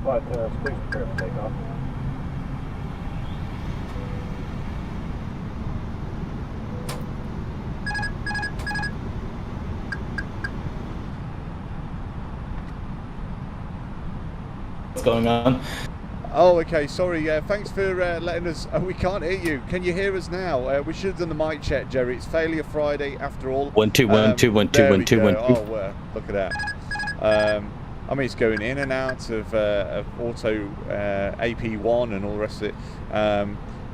flight stage prepare for takeoff. What's going on? Oh, okay. Sorry. Thanks for letting us. We can't hear you. Can you hear us now? We should have done the mic check, Jerry. It's Failure Friday after all. 1 2 1 2 1 2 1 2 1 2. Oh, look at that. I mean, it's going in and out of auto AP1 and all the rest of it.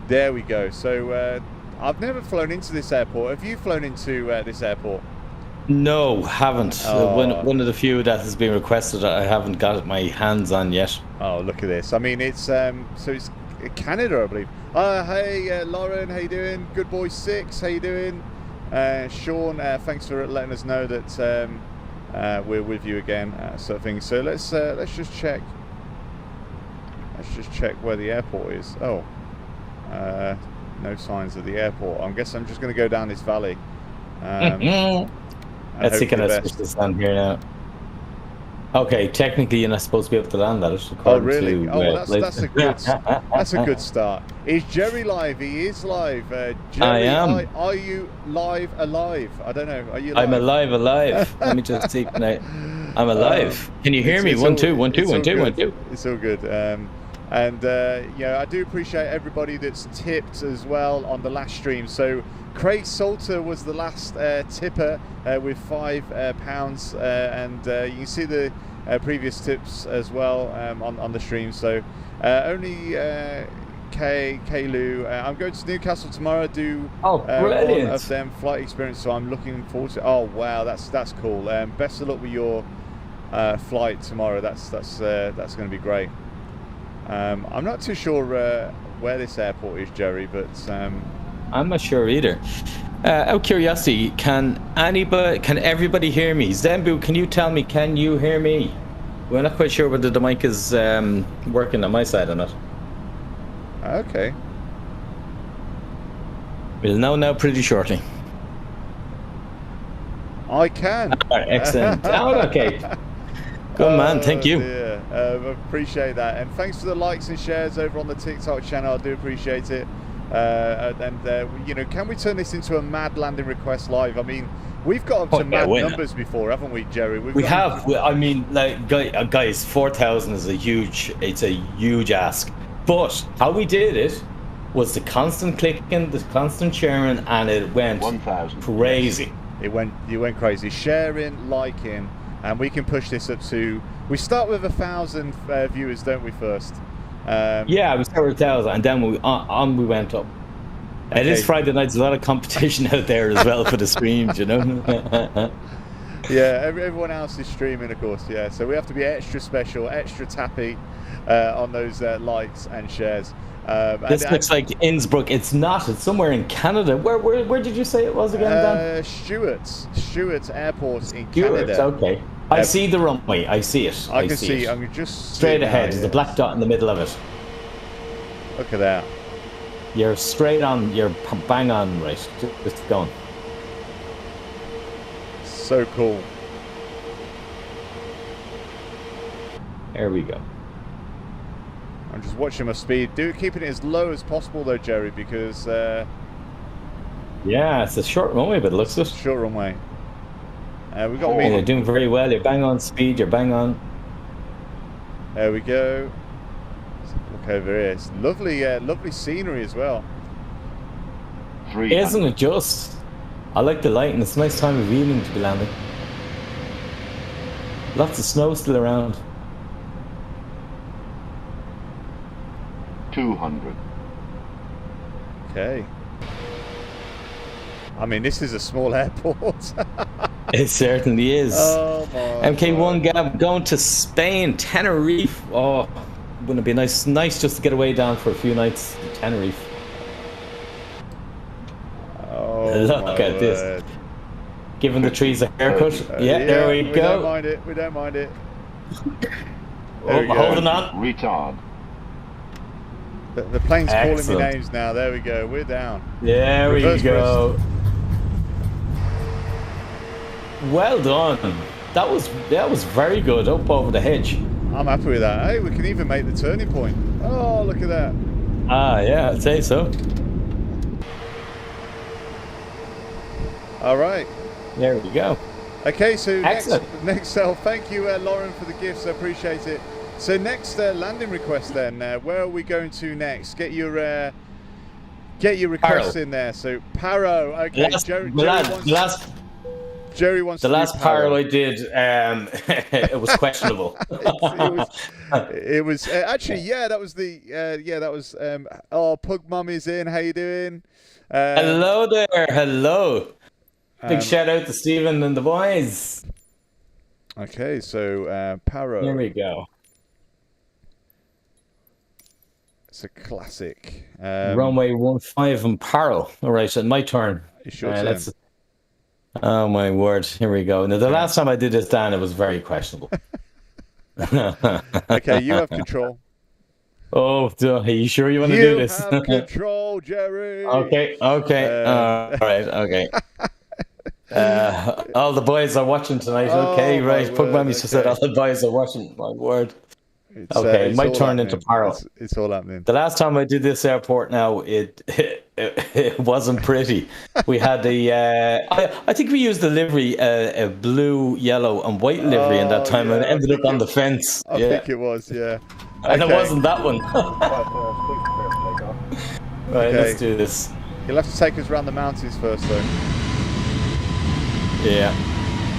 There we go. So I've never flown into this airport. Have you flown into this airport? No, haven't. Oh. One of the few that has been requested, I haven't got my hands on yet. Oh, look at this. I mean, it's so it's Canada, I believe. Hey, Lauren, how you doing? Good boy 6, how you doing? Sean, thanks for letting us know that we're with you again, sort of thing. So let's just check. Let's just check where the airport is. Oh, no signs of the airport. I guess I'm just going to go down this valley. Let's see, can I switch this on here now? Okay, technically you're not supposed to be able to land that. Oh, really? That's a good start. Is Jerry live? He is live. Jerry, I am. Are you alive? I don't know. Are you live? I'm alive. Let me just see. I'm alive. Can you hear me? 1 2 1 2 1 2 1 2. It's all good. Yeah, I do appreciate everybody that's tipped as well on the last stream. So Craig Salter was the last tipper with £5, and you can see the previous tips as well on the stream. So only Lou. I'm going to Newcastle tomorrow. Do one of them flight experience. So I'm looking forward to. Oh wow, that's cool. Best of luck with your flight tomorrow. That's going to be great. I'm not too sure where this airport is, Jerry, but I'm not sure either. Out of curiosity, can everybody hear me? Zembu, can you tell me? Can you hear me? We're not quite sure whether the mic is working on my side or not. Okay. We'll know now pretty shortly. I can. Excellent. Okay. Good man, thank you. Appreciate that, and thanks for the likes and shares over on the TikTok channel. I do appreciate it. You know, can we turn this into a mad landing request live? I mean, we've got up to mad numbers before, haven't we, Jerry? We have. I mean, like, guys, 4,000 is a huge ask. But how we did it was the constant clicking, the constant sharing, and it went 1,000 crazy. You went crazy, sharing, liking. And we can push this up to. We start with 1,000 viewers, don't we? First. Yeah, we started with 1,000, and then we went up. Okay. It is Friday night. There's a lot of competition out there as well for the streams, you know. Yeah, everyone else is streaming, of course. Yeah, so we have to be extra special, extra tappy on those likes and shares. This looks like Innsbruck. It's not. It's somewhere in Canada. Where did you say it was again, Dan? Stewart's Airport in Canada. Okay. I see the runway. I see it. I can see it. I'm just straight ahead. There's a black dot in the middle of it. Look at that. You're straight on. You're bang on, right? Just going. So cool. There we go. I'm just watching my speed. Keeping it as low as possible though, Jerry, because yeah, it's a short runway, but it looks good. Short runway. We got You're doing very well. You're bang on speed. You're bang on. There we go. Look over here. It's lovely, lovely scenery as well. Isn't it just? I like the light, and it's a nice time of evening to be landing. Lots of snow still around. 200. Okay. I mean, this is a small airport. It certainly is. Oh my MK1 Gab going to Spain, Tenerife. Oh, wouldn't it be nice just to get away down for a few nights to Tenerife? Oh, look at this. Giving the trees a haircut. Yeah, there we go. We don't mind it. We don't mind it. Holding on. Retard. The plane's calling me names now. There we go. We're down. There we go. Well done. That was very good. Up over the hedge. I'm happy with that. Hey, we can even make the turning point. Oh, look at that. Ah, yeah, I'd say so. All right. There we go. Okay, so Excellent. next, thank you, Lauren, for the gifts. I appreciate it. So next landing request then. Where are we going to next? Get your requests in there. So Paro. Okay, Jerry wants the to last do Paro I did. It was questionable. it was actually, yeah, that was the that was oh, Pug Mummy's in. How you doing? Hello there. Hello. Big shout out to Stephen and the boys. Okay, so Paro. Here we go. It's a classic. Runway 15 and Paro. All right, so my turn. It's your turn. Oh my word! Here we go. Now the last time I did this, Dan, it was very questionable. Okay, you have control. Oh, are you sure you want to do this? You have control, Jerry. Okay. All right. Okay. All the boys are watching tonight. Okay, right. Pug Mummy just said all the boys are watching. My word. Okay, my turn into Paro. It's all happening. The last time I did this airport, now it wasn't pretty. We had the I think we used the livery, a blue, yellow, and white livery in that time, and it ended up on the fence. I think it was, yeah. And it wasn't that one. Right, let's do this. You'll have to take us around the mountains first, though. Yeah.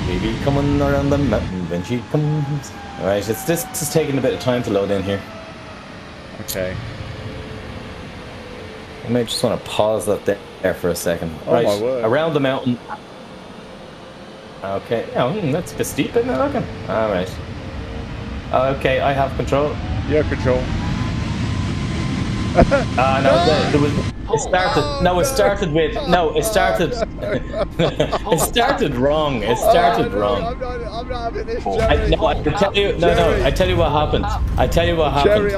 Baby coming around the mountain when she comes. Alright, this is taking a bit of time to load in here. Okay. I may just want to pause that there for a second. Oh, right, my word. Around the mountain. Okay, oh, that's a bit steep, isn't it looking? Alright. Okay, I have control. You have control. No, there was... It started. It started wrong. It started wrong. I'm not having this, Jerry. I tell you what happened. Jerry,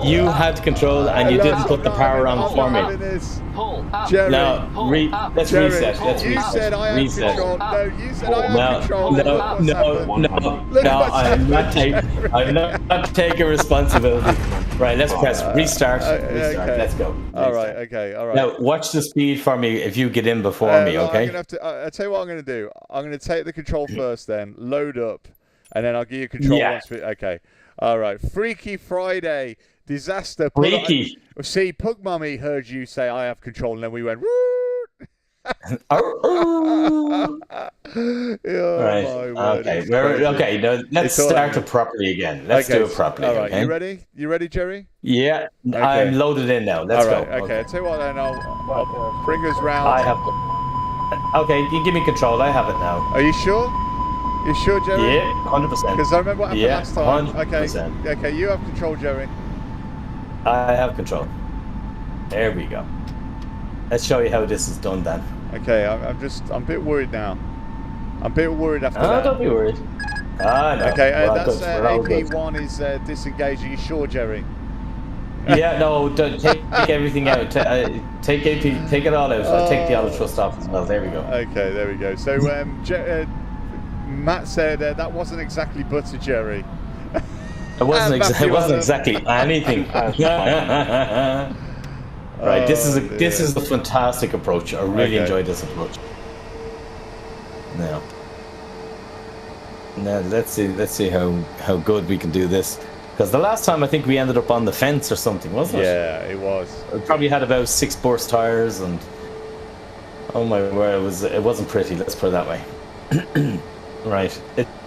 you had control and you didn't put the power on for me. Jerry. No, let's reset. You said I have control. No, you said I have control. I'm not taking responsibility. Right, let's press restart. Okay. Let's go. All right. Okay. All right. Now watch the speed for me if you get in before me. Okay. I'm gonna have to. I'll tell you what I'm going to do. I'm going to take the control first, then load up, and then I'll give you control once. Okay. All right. Freaky Friday. Disaster. Freaky. See, Pug Mummy heard you say I have control, and then we went. Right. Okay. Okay. Now let's start it properly again. Let's do it properly. All right. Okay? You ready? You ready, Jerry? Yeah. Okay. I'm loaded in now. Let's go. Okay. I'll tell you what. Then I'll bring us round. I have. Okay. You give me control. I have it now. Are you sure? You sure, Jerry? Yeah. 100%. Because I remember what happened last time. 100%. Okay. You have control, Jerry. I have control. There we go. Let's show you how this is done, Dan. Okay, I'm a bit worried now. I'm a bit worried after that. Don't be worried. No. Okay, that's AP1 is disengaged. Are you sure, Jerry? Yeah, no, take everything out. Take it all out. I'll take the auto thrust off as well. There we go. Okay, there we go. So Matt said that wasn't exactly butter, Jerry. It wasn't exactly anything. Right, this is a fantastic approach. I really enjoyed this approach. Now let's see how good we can do this. Because the last time I think we ended up on the fence or something, wasn't it? Yeah, it was. It probably had about 6 burst tires and oh my word, it wasn't pretty. Let's put it that way. Right,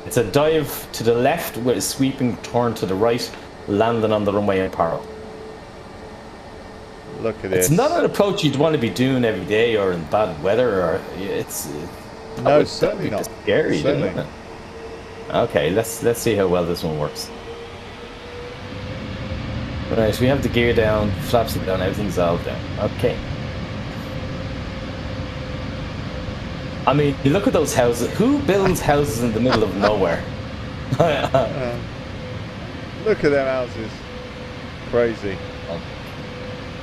it's a dive to the left with a sweeping turn to the right, landing on the runway in Paro. Look at this. It's not an approach you'd want to be doing every day or in bad weather, or certainly not. Scary, isn't it? Okay, let's see how well this one works. Right, we have the gear down, flaps are down, everything's all down. Okay. I mean, you look at those houses. Who builds houses in the middle of nowhere? Look at them houses. Crazy.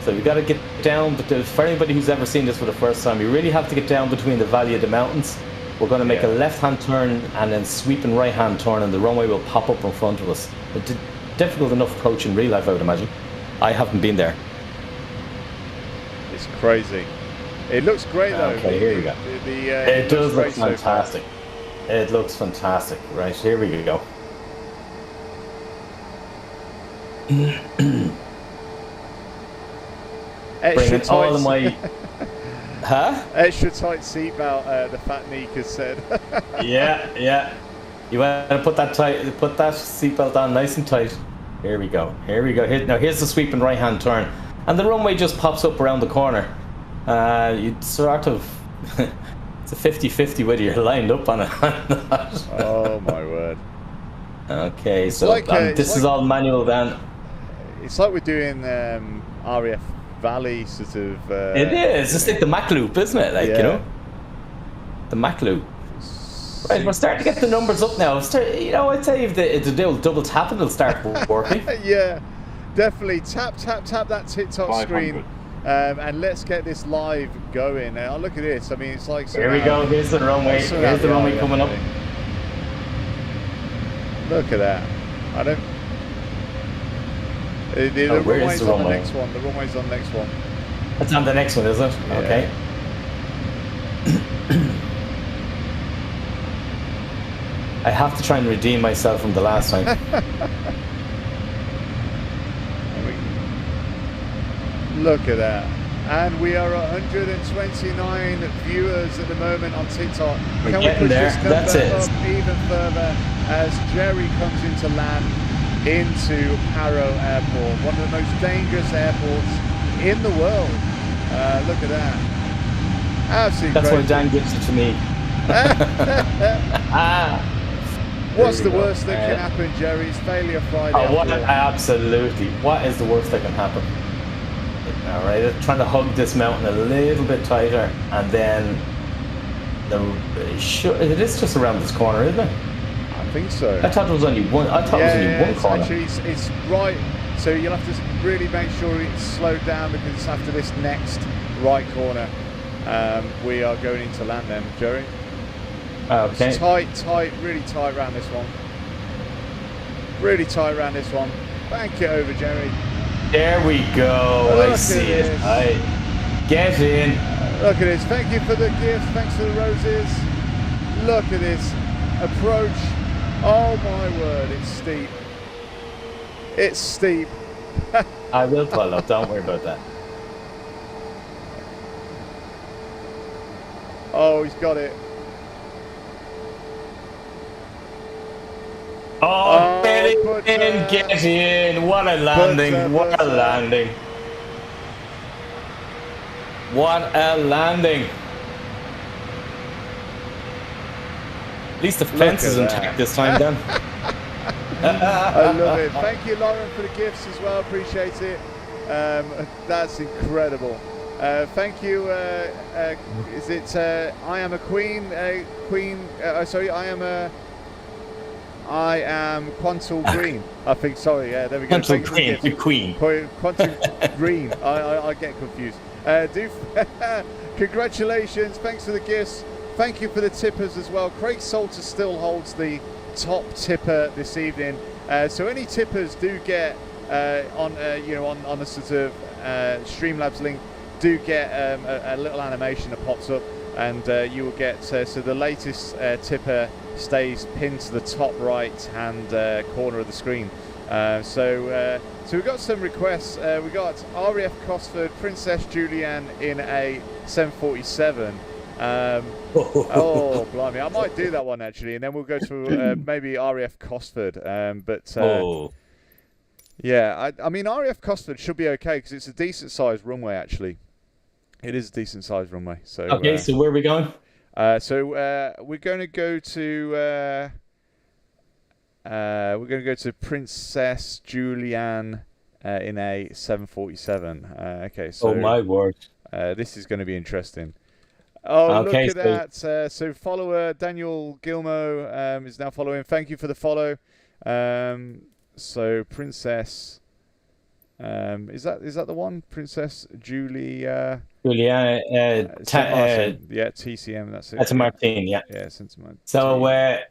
So we got to get down, but for anybody who's ever seen this for the first time, you really have to get down between the valley of the mountains We're going to make a Yeah. left-hand turn and then sweeping right-hand turn, and the runway will pop up in front of us. Difficult enough approach in real life, I would imagine. I haven't been there. It's crazy. It looks great though. Okay, here we go. It does look fantastic. It looks fantastic. Right, here we go. Bringing all of my... Huh? Extra tight seatbelt, the fat Neek has said. Yeah. You want to put that seatbelt on nice and tight. Here we go. Now here's the sweeping right-hand turn, and the runway just pops up around the corner. You'd sort of it's a 50-50 whether you're lined up on it. Oh my word. Okay, it's so like, this is all manual then. It's like we're doing RAF Valley sort of. It is. It's like the Mac Loop, isn't it? Like, you know, the Mac Loop. Right, we're starting to get the numbers up now. I'd say if the double tap, it'll start working. Yeah, definitely. Tap that TikTok screen, and let's get this live going. Now look at this. I mean, it's like. Here we go. Here's the runway. Here's the runway coming up. Look at that. I don't. The runway's on the next one. The runway's on the next one. It's on the next one, is it? Yeah. Okay. I have to try and redeem myself from the last time. Look at that. And we are 129 viewers at the moment on TikTok. We're Can we getting push there. this number That's it. up even further as Jerry comes into land into Paro Airport, one of the most dangerous airports in the world. Look at that. Absolutely. That's why Dan gives it to me. What's the worst that can happen, Jerry? It's failure Friday. Absolutely. What is the worst that can happen? All right, trying to hug this mountain a little bit tighter, and then it is just around this corner, isn't it? I think so. I thought it was only one. I thought it was only one corner. Actually, it's right. So you'll have to really make sure it's slowed down because it's after this next right corner. We are going into land then, Jerry. Okay. It's tight, really tight around this one. Really tight around this one. Bank it over, Jerry. There we go. I see it. I get in. Look at this. Thank you for the gifts. Thanks for the roses. Look at this approach. Oh my word, it's steep. It's steep. I will pull up. Don't worry about that. Oh, he's got it. Oh, get in. What a landing. What a landing. What a landing. At least the fence is intact this time, Dan. I love it. Thank you, Lauren, for the gifts as well. Appreciate it. That's incredible. Thank you. Is it I am a queen? Sorry, I am Quantum Green. I think. Sorry. Yeah, there we go. Quantum Green. The Queen. Quantum Green. I get confused. Congratulations. Thanks for the gifts. Thank you for the tippers as well. Craig Salter still holds the top tipper this evening. So any tippers do get on the sort of Streamlabs link. Do get a little animation that pops up, and you will get so the latest tipper stays pinned to the top right hand corner of the screen. So we've got some requests. We got RAF Cosford, Princess Julianne in a 747. Oh blimey, I might do that one actually, and then we'll go to maybe RAF Cosford. Yeah, I mean RAF Cosford should be okay because it's a decent sized runway actually. It is a decent sized runway. So okay, so where are we going? We're going to go to Princess Julianne in a 747. Okay, so oh my word, this is going to be interesting. Oh, okay, look at that! So follower Daniel Gilmo is now following. Thank you for the follow. So Princess Is that the one? Princess Julie. Julia, Saint Martin. Yeah, TCM. That's it. That's a Martin. Yeah. Yeah, Saint Martin. So, what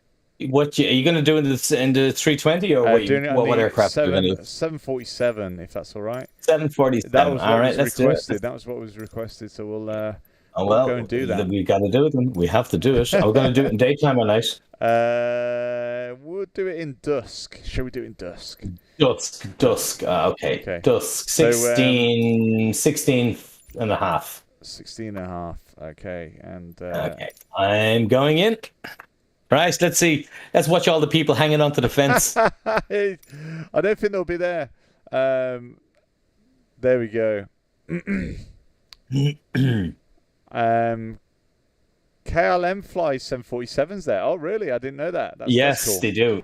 are you going to do in the 320 or what aircraft are you going to do? 747, if that's all right. 747. That was all right, let's requested. Do it. That was what was requested. So we'll go and do that. We've got to do it. Then. We have to do it. Are we going to do it in daytime or night? We'll do it in dusk. Shall we do it in dusk? Dusk. Okay. Dusk. 16 and a half. 16 and a half. Okay. And okay. I'm going in. Right, let's see. Let's watch all the people hanging onto the fence. I don't think they'll be there. There we go. KLM flies 747s there. Oh, really? I didn't know that. Yes, that's cool. They do.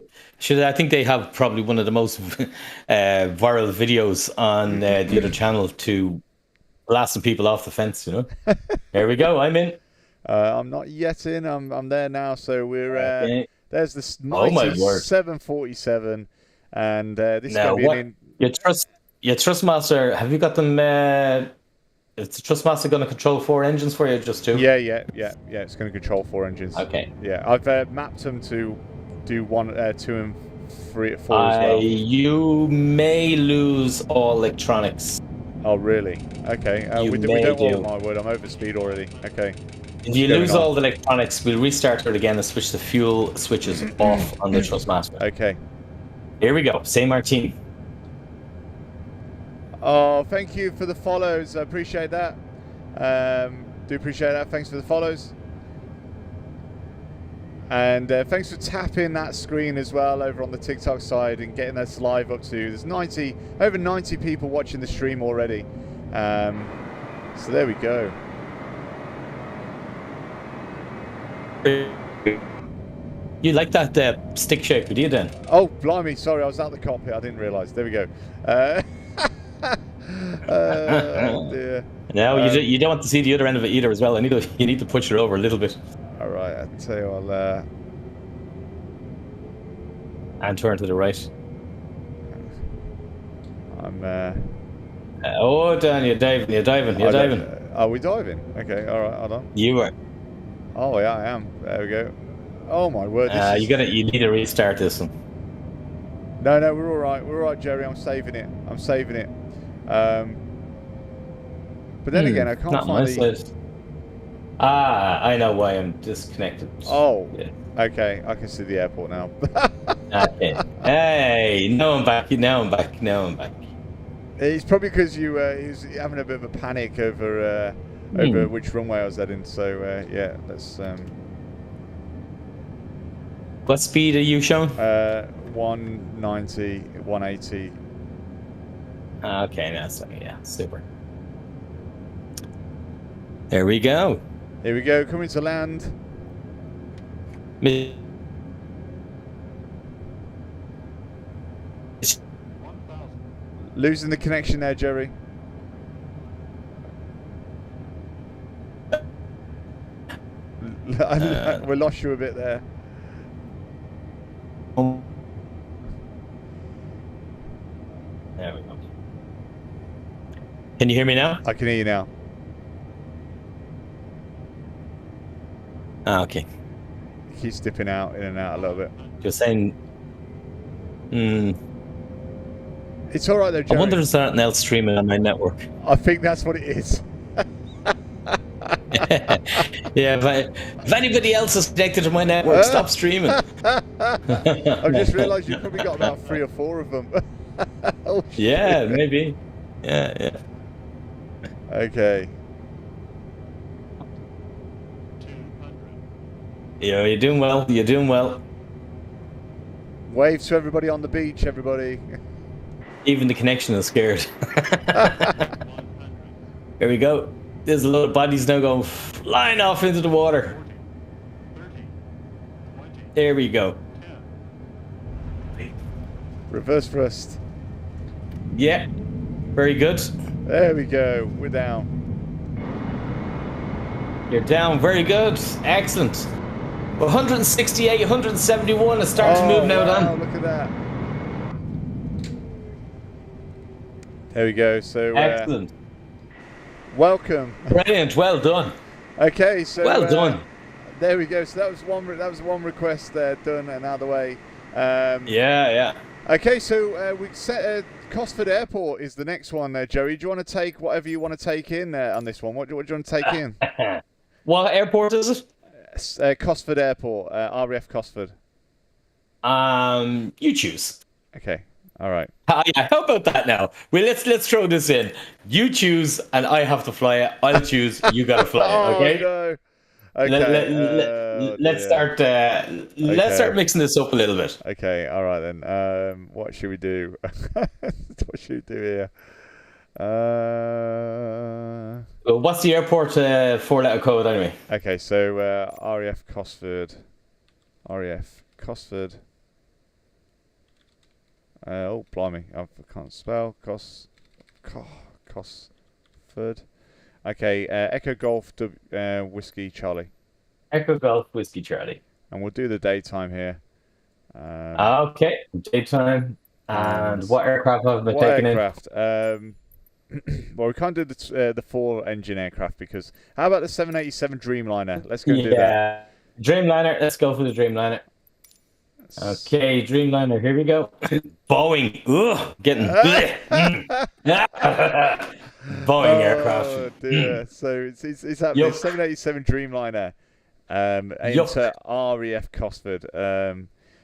I think they have probably one of the most viral videos on the other channel to blasting people off the fence. Here we go. I'm in. I'm not yet in. I'm there now. So we're there's this mighty 747, and this is going to be your Trustmaster. Have you got them? Is the Trustmaster going to control 4 engines for you, just 2? Yeah. It's going to control 4 engines. Okay. Yeah, I've mapped them to do 1, 2, and 3, 4 as well. You may lose all electronics. Oh, really? Okay. We don't want my word. I'm over speed already. Okay. If you lose all the electronics, we'll restart it again and switch the fuel switches off on the Trustmaster. Okay. Here we go. Saint Martin. Oh, thank you for the follows. I appreciate that. Do appreciate that. Thanks for the follows. And thanks for tapping that screen as well over on the TikTok side and getting us live up to. There's over 90 people watching the stream already. So there we go. You like that stick shape, do you then? Oh, blimey. Sorry, I was out the cockpit. I didn't realise. There we go. Dear. No, you don't want to see the other end of it either as well. You need to push it over a little bit. All right, I'll tell you I'll... And turn to the right. I'm... Oh, Dan, you're diving. Are we diving? Okay, all right, hold on. You are. Oh, yeah, I am. There we go. Oh, my word. You need to restart this one. No, we're all right. We're all right, Jerry. I'm saving it. But then again, I can't find the... I know why I'm disconnected. Oh, yeah. Okay. I can see the airport now. Okay. Hey, now I'm back. It's probably because he was having a bit of a panic over which runway I was heading. So yeah, let's. What speed are you showing? 190, 180. Okay, that's yeah, super. There we go. Here we go, coming to land. Losing the connection there, Jerry. We lost you a bit there. There we go. Can you hear me now? I can hear you now. Okay. It keeps dipping out, in and out a little bit. Just saying. It's all right though, Jerry. I wonder if there's something else streaming on my network. I think that's what it is. Yeah, if anybody else is connected to my network, stop streaming. I've just realised you've probably got about 3 or 4 of them. Oh, yeah, maybe. Yeah. Okay. Yeah, you're doing well. Wave to everybody on the beach, everybody. Even the connection is scared. Here we go. There's a lot of bodies now going flying off into the water. There we go. Reverse thrust. Yeah, very good. There we go. We're down. You're down. Very good. Excellent. 168, 171. It's starting to move now, Dan. Look at that. There we go. So Excellent. welcome. Brilliant. Well done. Okay, so Well done. there we go. So that was one request done and out of the way. Yeah. Okay, so we set Cosford Airport is the next one, Joey. Do you want to take whatever you want to take in on this one? What do you want to take in? What airport is it? Cosford Airport, RAF Cosford. You choose. Okay, all right. Yeah, how about that now? Well, let's throw this in. You choose, and I have to fly it. I'll choose. You gotta fly it. Okay. Oh no. Okay. Let's start. Let's start mixing this up a little bit. Okay. All right then. What should we do? What should we do here? Well, what's the airport 4-letter code anyway? Okay. So RAF Cosford. RAF Cosford. Oh, blimey. I can't spell. Cosford. Okay, Echo Golf Whiskey Charlie. Echo Golf Whiskey Charlie. And we'll do the daytime here. Okay, daytime. And what aircraft have been taken aircraft? Well, we can't do the 4-engine aircraft because... How about the 787 Dreamliner? Let's go do that. Dreamliner. Let's go for the Dreamliner. Okay, Dreamliner. Here we go. Boeing. Ugh, getting... Boeing aircraft. Dear. So it's happening. 787 Dreamliner into RAF Cosford.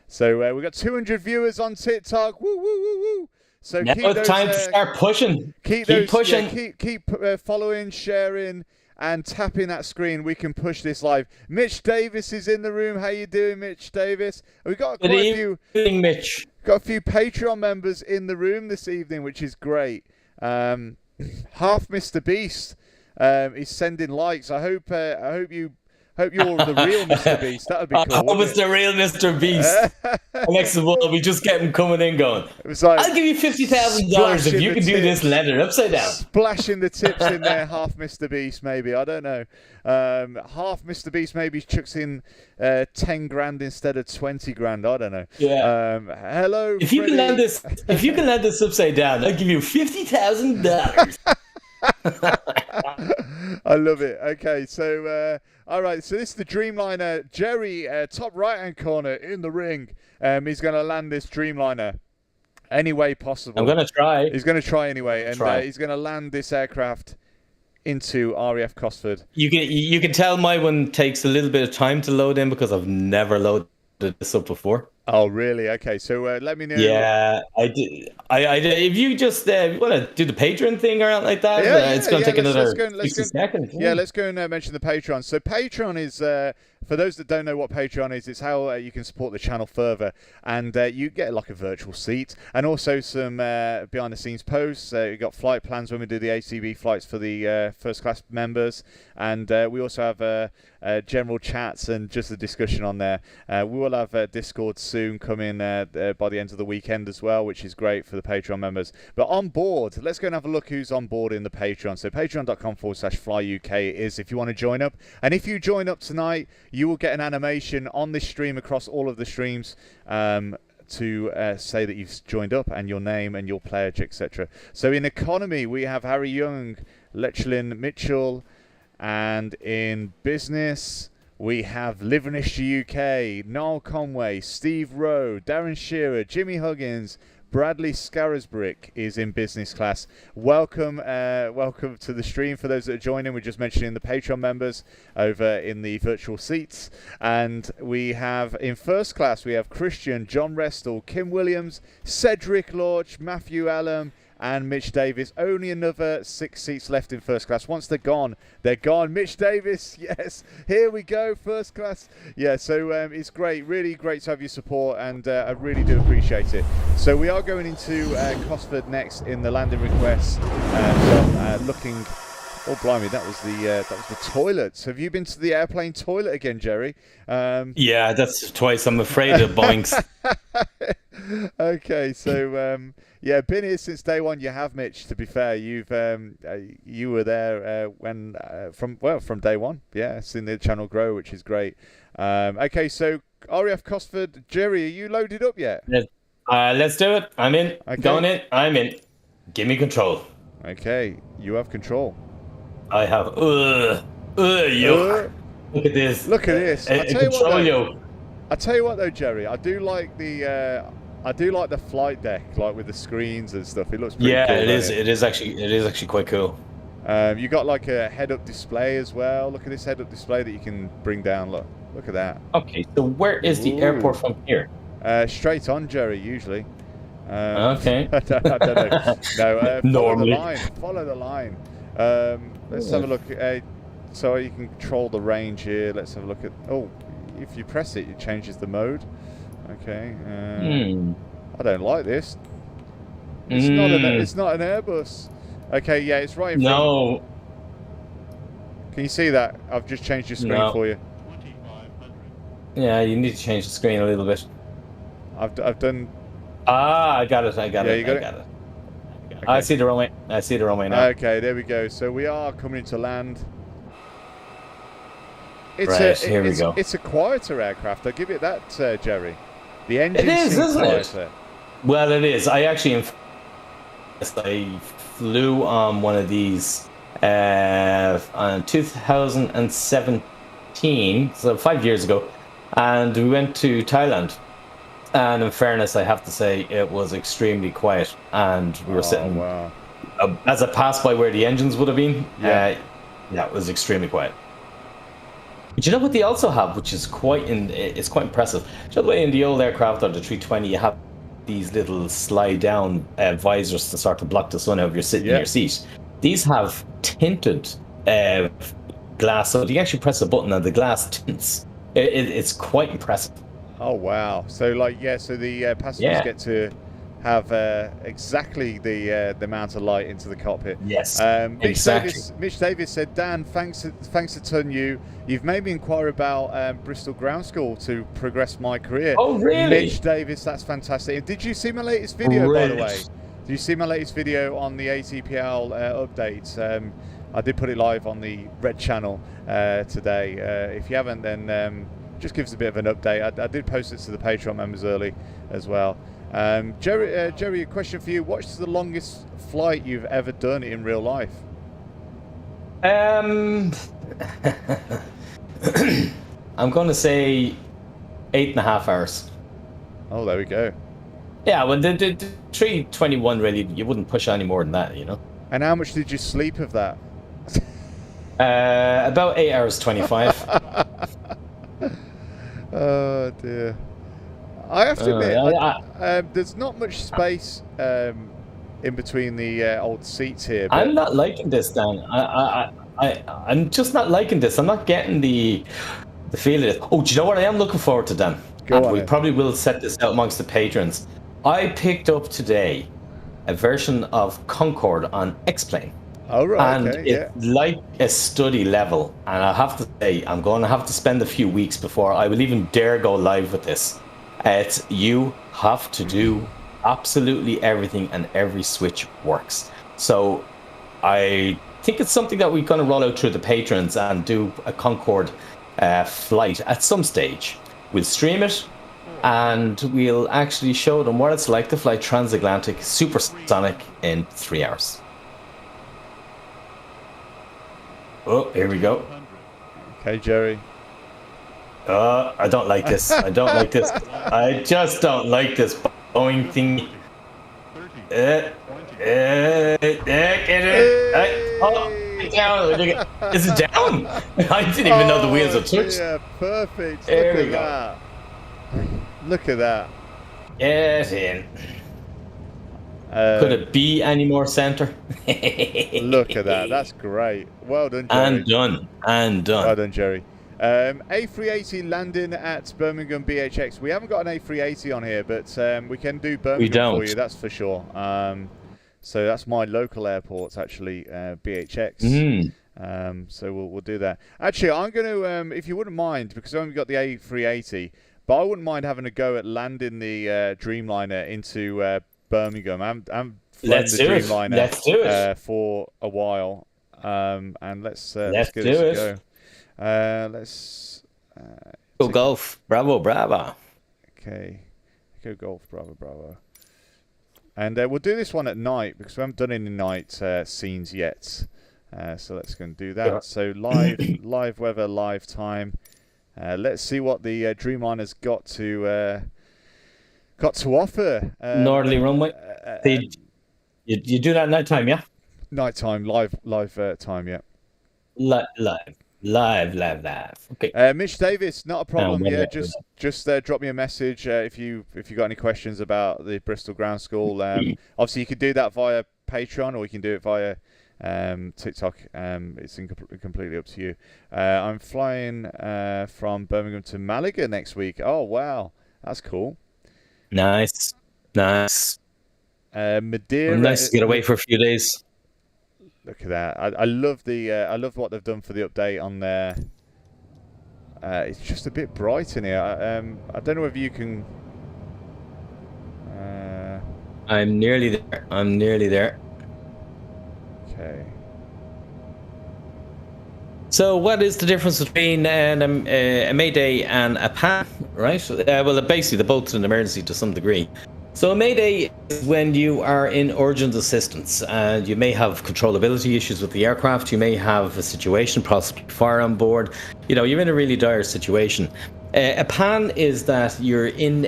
So we've got 200 viewers on TikTok. Woo, woo, woo, woo. So now it's time to start pushing. Keep pushing. Yeah, keep following, sharing, and tapping that screen. We can push this live. Mitch Davis is in the room. How you doing, Mitch Davis? We've got quite a few. Mitch. Got a few Patreon members in the room this evening, which is great. Half Mr. Beast is sending likes. I hope you're the real Mr. Beast. That would be cool. I was the real Mr. Beast. Next of all, we just get him coming in going. It was like, I'll give you $50,000 if you can do this leather upside down. Splashing the tips in there, half Mr. Beast maybe. I don't know. Half Mr. Beast maybe chucks in 10 grand instead of 20 grand. I don't know. Yeah. Hello. If you can land this upside down, I'll give you $50,000. I love it. Okay, so all right, so this is the Dreamliner. Jerry, top right-hand corner in the ring. He's going to land this Dreamliner any way possible. I'm going to try. He's going to try anyway, and he's going to land this aircraft into RAF Cosford. You can tell my one takes a little bit of time to load in because I've never loaded this up before. Oh, really? Okay, so let me know. Yeah, I did. I did. If you just want to do the Patreon thing or anything like that, it's going to take another 60 seconds. Yeah, let's go and mention the Patreon. So Patreon is, for those that don't know what Patreon is, it's how you can support the channel further. And you get like a virtual seat and also some behind-the-scenes posts. We've got flight plans when we do the ACB flights for the first-class members. And we also have general chats and just a discussion on there. We will have Discord soon coming by the end of the weekend as well, which is great for the Patreon members. But on board, let's go and have a look who's on board in the Patreon. So patreon.com/flyuk is if you want to join up. And if you join up tonight, you will get an animation on this stream across all of the streams to say that you've joined up and your name and your pledge, etc. So in economy, we have Harry Young, Lechlin Mitchell, and in business, we have Livenish UK, Niall Conway, Steve Rowe, Darren Shearer, Jimmy Huggins, Bradley Scarisbrick is in business class. Welcome to the stream. For those that are joining, we're just mentioning the Patreon members over in the virtual seats. And we have in first class, we have Christian, John Restall, Kim Williams, Cedric Lorch, Matthew Allen, and Mitch Davis. Only another 6 seats left in first class. Once they're gone, they're gone. Mitch Davis, yes, here we go, first class. Yeah, so it's great, really great to have your support, and I really do appreciate it. So we are going into Cosford next in the landing requests. Looking, oh blimey, that was the toilets. Have you been to the airplane toilet again, Jerry? Yeah, that's twice. I'm afraid of Boeing's. Okay, so yeah, been here since day one. You have, Mitch. To be fair, you were there from day one. Yeah, seen the channel grow, which is great. Okay, so RAF Cosford, Jerry, are you loaded up yet? Let's do it. I'm in. Okay. Going in. I'm in. Give me control. Okay, you have control. I have. Yuck. Look at this. Look at this. I tell you what, Control though. yoke. I tell you what, though, Jerry. I do like the flight deck, like with the screens and stuff. It looks pretty Yeah, cool. it is. Doesn't It is actually quite cool. You got like a head-up display as well. Look at this head-up display that you can bring down. Look at that. Okay, so where is the airport from here? Straight on, Jerry. Usually. Okay. I don't know. No. Normally. Follow the line. Let's have a look. So you can control the range here. Let's have a look at. Oh, if you press it, it changes the mode. Okay. I don't like this. It's not an Airbus. Okay, yeah, it's right in front. No. Can you see that? I've just changed your screen for you. Yeah, you need to change the screen a little bit. I've done. Ah, I got it. I got Yeah, it. you got I it? got it. Okay. I see the runway. I see the runway now. Okay, there we go. So we are coming into land. Here we go. It's a quieter aircraft. I'll give it that, Jerry. The engine isn't quieter. it? Well, it is. I actually flew on one of these on 2017, so 5 years ago, and we went to Thailand. And in fairness, I have to say it was extremely quiet, and we were sitting as I passed by where the engines would have been. Yeah, it was extremely quiet. But you know what they also have, which is quite impressive. You know the way in the old aircraft or the 320, you have these little slide down visors to start to block the sun out if you're sitting in your seat. These have tinted glass, so you actually press a button and the glass tints. It's quite impressive. Oh wow! So so the passengers get to have exactly the amount of light into the cockpit. Yes, exactly. Mitch Davis said, Dan, thanks a ton. You've made me inquire about Bristol Ground School to progress my career. Oh really? Mitch Davis, that's fantastic. And did you see my latest video, by the way? Did you see my latest video on the ATPL updates? I did put it live on the Red channel today. If you haven't, then just give us a bit of an update. I did post it to the Patreon members early as well. Jerry, a question for you. What's the longest flight you've ever done in real life? I'm going to say 8.5 hours. Oh, there we go. Yeah, well, the 321 really, you wouldn't push any more than that, you know. And how much did you sleep of that? About 8 hours 25. Oh dear. I have to admit, there's not much space in between the old seats here. But I'm not liking this, Dan. I'm just not liking this. I'm not getting the feel of it. Oh, do you know what I am looking forward to, Dan? We probably will set this out amongst the patrons. I picked up today a version of Concorde on X-Plane. Oh, right. And it's like a study level. And I have to say, I'm going to have to spend a few weeks before I will even dare go live with this. You have to do absolutely everything and every switch works. So I think it's something that we're going to roll out through the patrons and do a Concorde flight at some stage. We'll stream it and we'll actually show them what it's like to fly transatlantic supersonic in 3 hours. Oh, here we go. Okay, Jerry. I don't like this. I don't like this. I just don't like this Boeing thing. Is it down? I didn't even know the wheels were touched. Yeah, perfect. There Look we at go. that. Look at that. Get in. Could it be any more center? Look at that. That's great. Well done, Jerry. And done. Well done, Jerry. A380 landing at Birmingham BHX. We haven't got an A380 on here, but we can do Birmingham for you, that's for sure. So that's my local airport, actually, BHX. So we'll do that. Actually, I'm going to, if you wouldn't mind, because I've only got the A380, but I wouldn't mind having a go at landing the Dreamliner into Birmingham. I'm flown the Dreamliner Let's do it. For a while, and let's give do this it. a go. Let's go golf. Bravo, bravo. Okay, go golf. Bravo, bravo. And we'll do this one at night because we haven't done any night scenes yet. So let's go and do that. Yeah. So live weather, live time. Let's see what the Dreamliner's got to offer. Northerly runway. You do that night time, yeah? Night time, live time, yeah. Live. Okay. Mitch Davis, not a problem. Well, Yeah, just drop me a message if you got any questions about the Bristol Ground School. Obviously, you can do that via Patreon, or you can do it via TikTok. It's completely up to you. I'm flying from Birmingham to Malaga next week. Oh wow, that's cool. Nice. Madeira. Nice to get away for a few days. Look at that! I love I love what they've done for the update on there. It's just a bit bright in here. I don't know if you can. I'm nearly there. Okay. So, what is the difference between a Mayday and a PAN? Right. Well, basically, they're both an emergency to some degree. So a Mayday is when you are in urgent assistance and you may have controllability issues with the aircraft, you may have a situation, possibly fire on board, you're in a really dire situation. A PAN is that you're in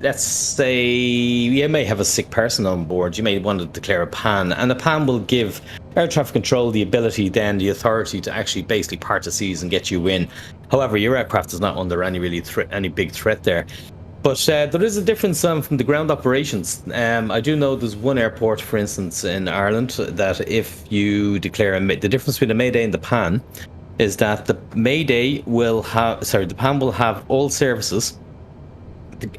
let's say you may have a sick person on board, you may want to declare a PAN, and a PAN will give air traffic control the ability, then the authority to actually basically part the seas and get you in. However, your aircraft is not under any big threat there. But there is a difference from the ground operations. I do know there's one airport, for instance, in Ireland, that if you declare the difference between a Mayday and the PAN is that the PAN will have all services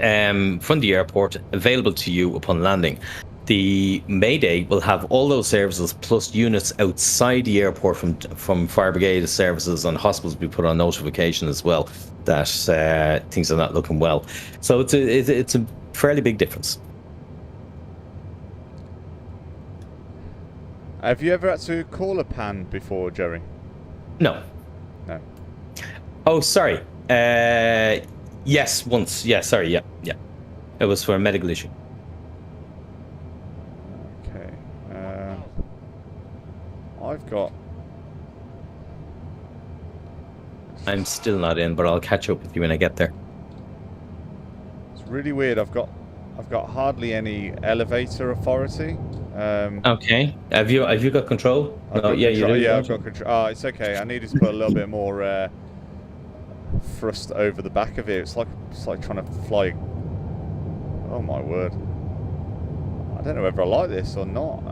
from the airport available to you upon landing. The Mayday will have all those services plus units outside the airport from fire brigade services, and hospitals will be put on notification as well that things are not looking well. So it's a fairly big difference. Have you ever had to call a PAN before, Jerry? No. Oh, sorry. Yes, once. Yeah, sorry. Yeah. It was for a medical issue. Okay. I'm still not in, but I'll catch up with you when I get there. It's really weird. I've got hardly any elevator authority. Okay. Have you got control? You do. Yeah, I've got control. Oh, it's okay. I needed to put a little bit more thrust over the back of it. It's like trying to fly. Oh my word! I don't know whether I like this or not.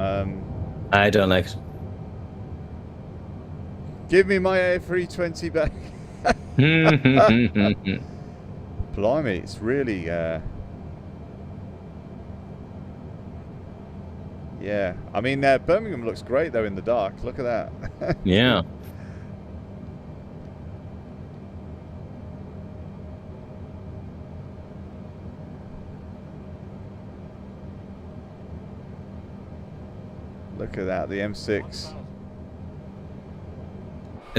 I don't like it. Give me my A320 back. Blimey, it's really yeah. I mean, Birmingham looks great though in the dark. Look at that. Yeah. Look at that, the M6.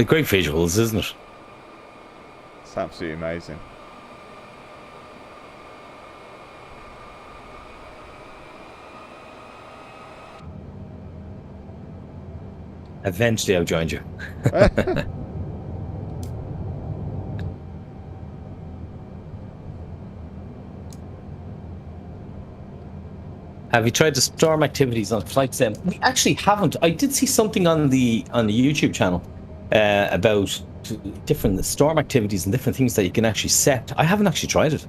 Great visuals, isn't it? It's absolutely amazing. Eventually I've joined you. Have you tried the storm activities on Flight Sim? We actually haven't. I did see something on the YouTube channel about different storm activities and different things that you can actually set. I haven't actually tried it.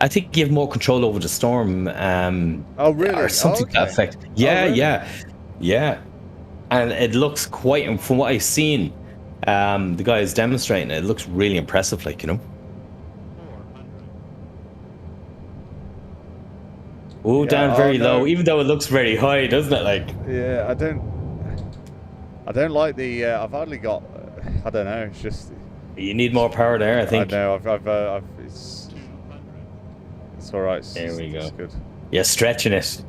I think you have more control over the storm. Oh really? Or something to that effect. Yeah, really? yeah. And it looks quite. From what I've seen, the guy is demonstrating it. It looks really impressive, Oh, down very low, even though it looks very high, doesn't it? Yeah, I don't like the. I've hardly got. I don't know. It's just. You need more power there, I think. I know. It's all right. There we go. It's good. You're stretching it.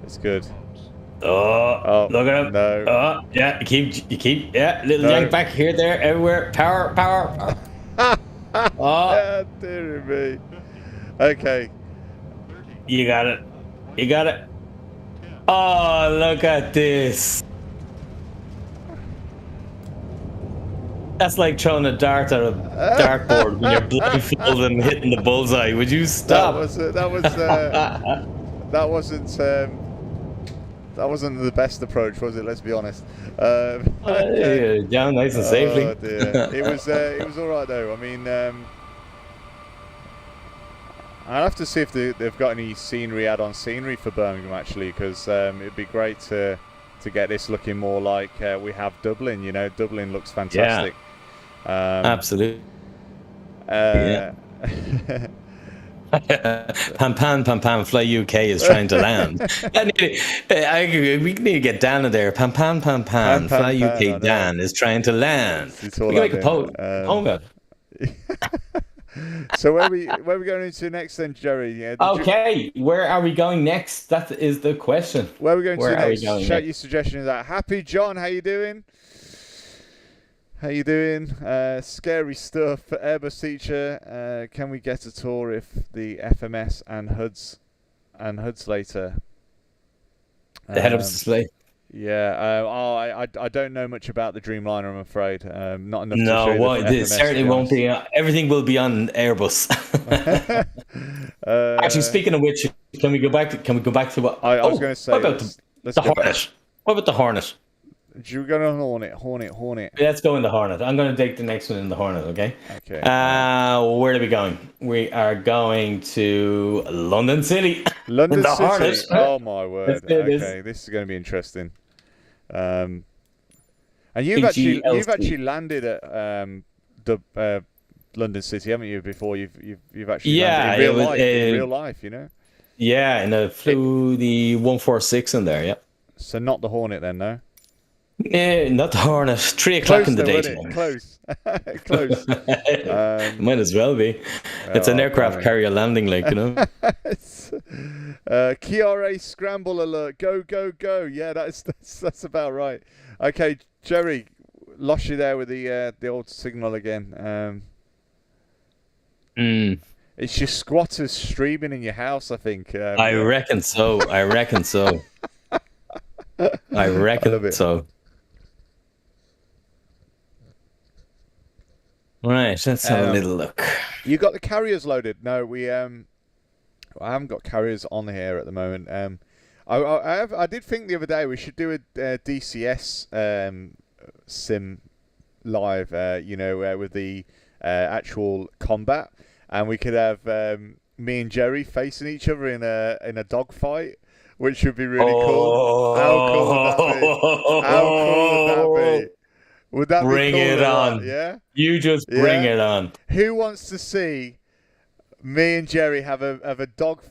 It's good. Oh, look at him. No. Oh, yeah. You keep. Yeah, little yank back here, there, everywhere. Power. Oh. Yeah, dear me. Okay. You got it. You got it. Oh, look at this. That's like throwing a dart at a dartboard when you're blindfolded and hitting the bullseye. Would you stop? That wasn't the best approach, was it? Let's be honest. Okay. Down nice and safely. Oh dear. It was all right though. I mean, I'll have to see if they've got any scenery add-on scenery for Birmingham actually, because it'd be great to get this looking more like we have Dublin. You know, Dublin looks fantastic. Yeah. Absolutely. Yeah. Pam, Fly UK is trying to land. We need to get Dan in there. Pam, Fly UK Dan is trying to land. We can make a poem about it. So where are we going into next then, Jerry? Yeah, okay, where are we going next? That is the question. Where are we going to next? Shout your suggestions out. Happy John, how you doing? How you doing? Scary stuff. Airbus teacher. Can we get a tour if the FMS and HUDs later? The head of display. Yeah. I don't know much about the Dreamliner, I'm afraid. Not enough. No, to show it certainly won't be. Everything will be on Airbus. Actually, speaking of which, can we go back to what I was going to say? What about the Hornet? What about the Hornet? You're going to Hornet. Let's go in the Hornet. I'm going to take the next one in the Hornet, okay? Okay. Where are we going? We are going to London City. London City. Hornet. Oh my word. Okay, this is going to be interesting. And you've actually landed at the London City, haven't you? Before you've actually landed in real life, you know. Yeah, and I flew the 146 in there. Yeah. So not the Hornet then, no. Not the Hornet. 3 o'clock in the daytime. Close. Close. Might as well be. It's an aircraft carrier landing, like, you know. KRA scramble alert. Go. Yeah, that's about right. Okay, Jerry, lost you there with the old signal again. It's your squatters streaming in your house, I think. I reckon so. I reckon so. Right, let's have a little look. You got the carriers loaded? No, I haven't got carriers on here at the moment. I did think the other day we should do a DCS sim live. With the actual combat, and we could have me and Jerry facing each other in a dogfight, which would be really cool. How cool would that be? Would that bring be cool it on? Yeah. You just bring it on. Who wants to see me and Jerry have a dog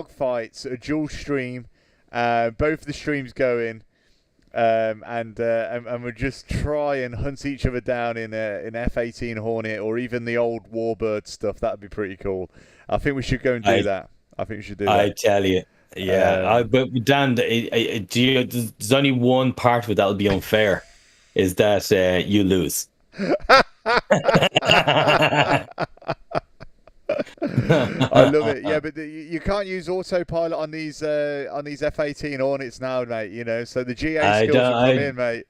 fights, a dual stream, both the streams going, and we'll just try and hunt each other down in F-18 Hornet or even the old Warbird stuff. That'd be pretty cool. I think we should go and do that. I think we should do that. I tell you. Yeah, but Dan, there's only one part of it that'll be unfair, is that you lose. I love it. Yeah, but you can't use autopilot on these F-18 Hornets now, mate. You know, so the GA skills will come in, mate.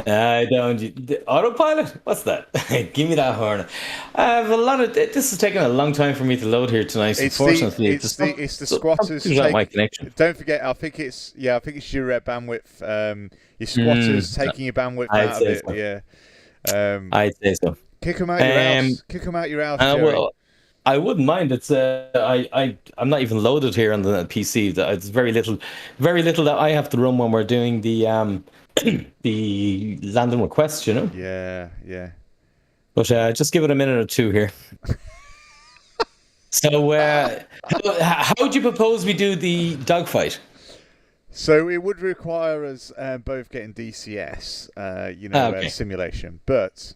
I don't. Autopilot? What's that? Give me that Hornet. I have a lot of. This is taking a long time for me to load here tonight. Unfortunately, it's the squatters. My connection. Don't forget. I think it's your bandwidth. Your squatters taking your bandwidth out of it. So. Yeah. I'd say so. Kick them out your house. Kick them out your house, Jerry. Well, I wouldn't mind. It's I'm not even loaded here on the PC. It's very little that I have to run when we're doing the the landing request, you know. Yeah. But just give it a minute or two here. So, how would you propose we do the dogfight? So it would require us both getting DCS, simulation, but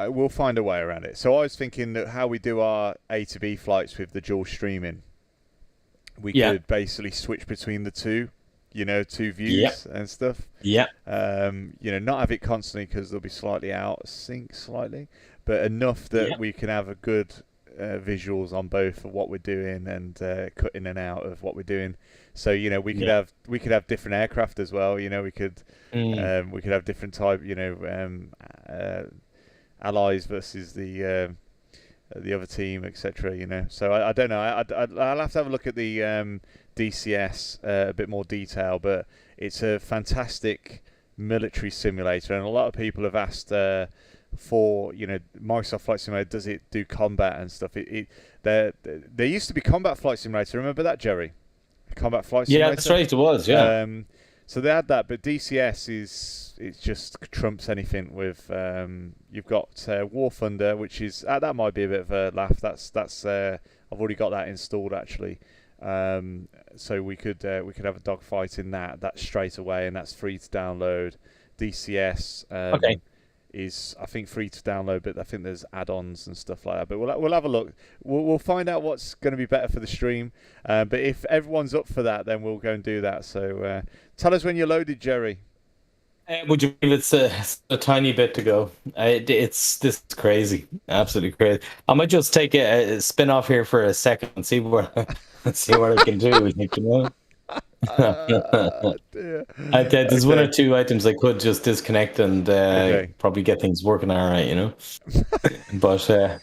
we'll find a way around it. So I was thinking that how we do our A to B flights with the dual streaming, we could basically switch between the two, two views and stuff. Yeah. Not have it constantly because they'll be slightly out of sync, but enough that Yeah. we can have a good visuals on both of what we're doing and cut in and out of what we're doing. So we could Yeah. have different aircraft as well. We could have different type. Allies versus the other team, etc. So I don't know. I'll have to have a look at the DCS a bit more detail, but it's a fantastic military simulator, and a lot of people have asked for Microsoft Flight Simulator, does it do combat and stuff? There used to be Combat Flight Simulator. Remember that, Jerry? Combat Flight Simulator. Yeah, that's right. It was. Yeah. So they had that, but DCS it just trumps anything with. You've got War Thunder, which is that might be a bit of a laugh. That's I've already got that installed actually. So we could have a dogfight in that straight away, and that's free to download. DCS Okay. is I think free to download, but I think there's add-ons and stuff like that. But we'll have a look. We'll find out what's going to be better for the stream. But if everyone's up for that, then we'll go and do that. So tell us when you're loaded, Jerry. Would you believe it's a tiny bit to go? This is crazy, absolutely crazy. I might just take a spin off here for a second and see what I can do. Dear. There's one or two items I could just disconnect and probably get things working all right, But I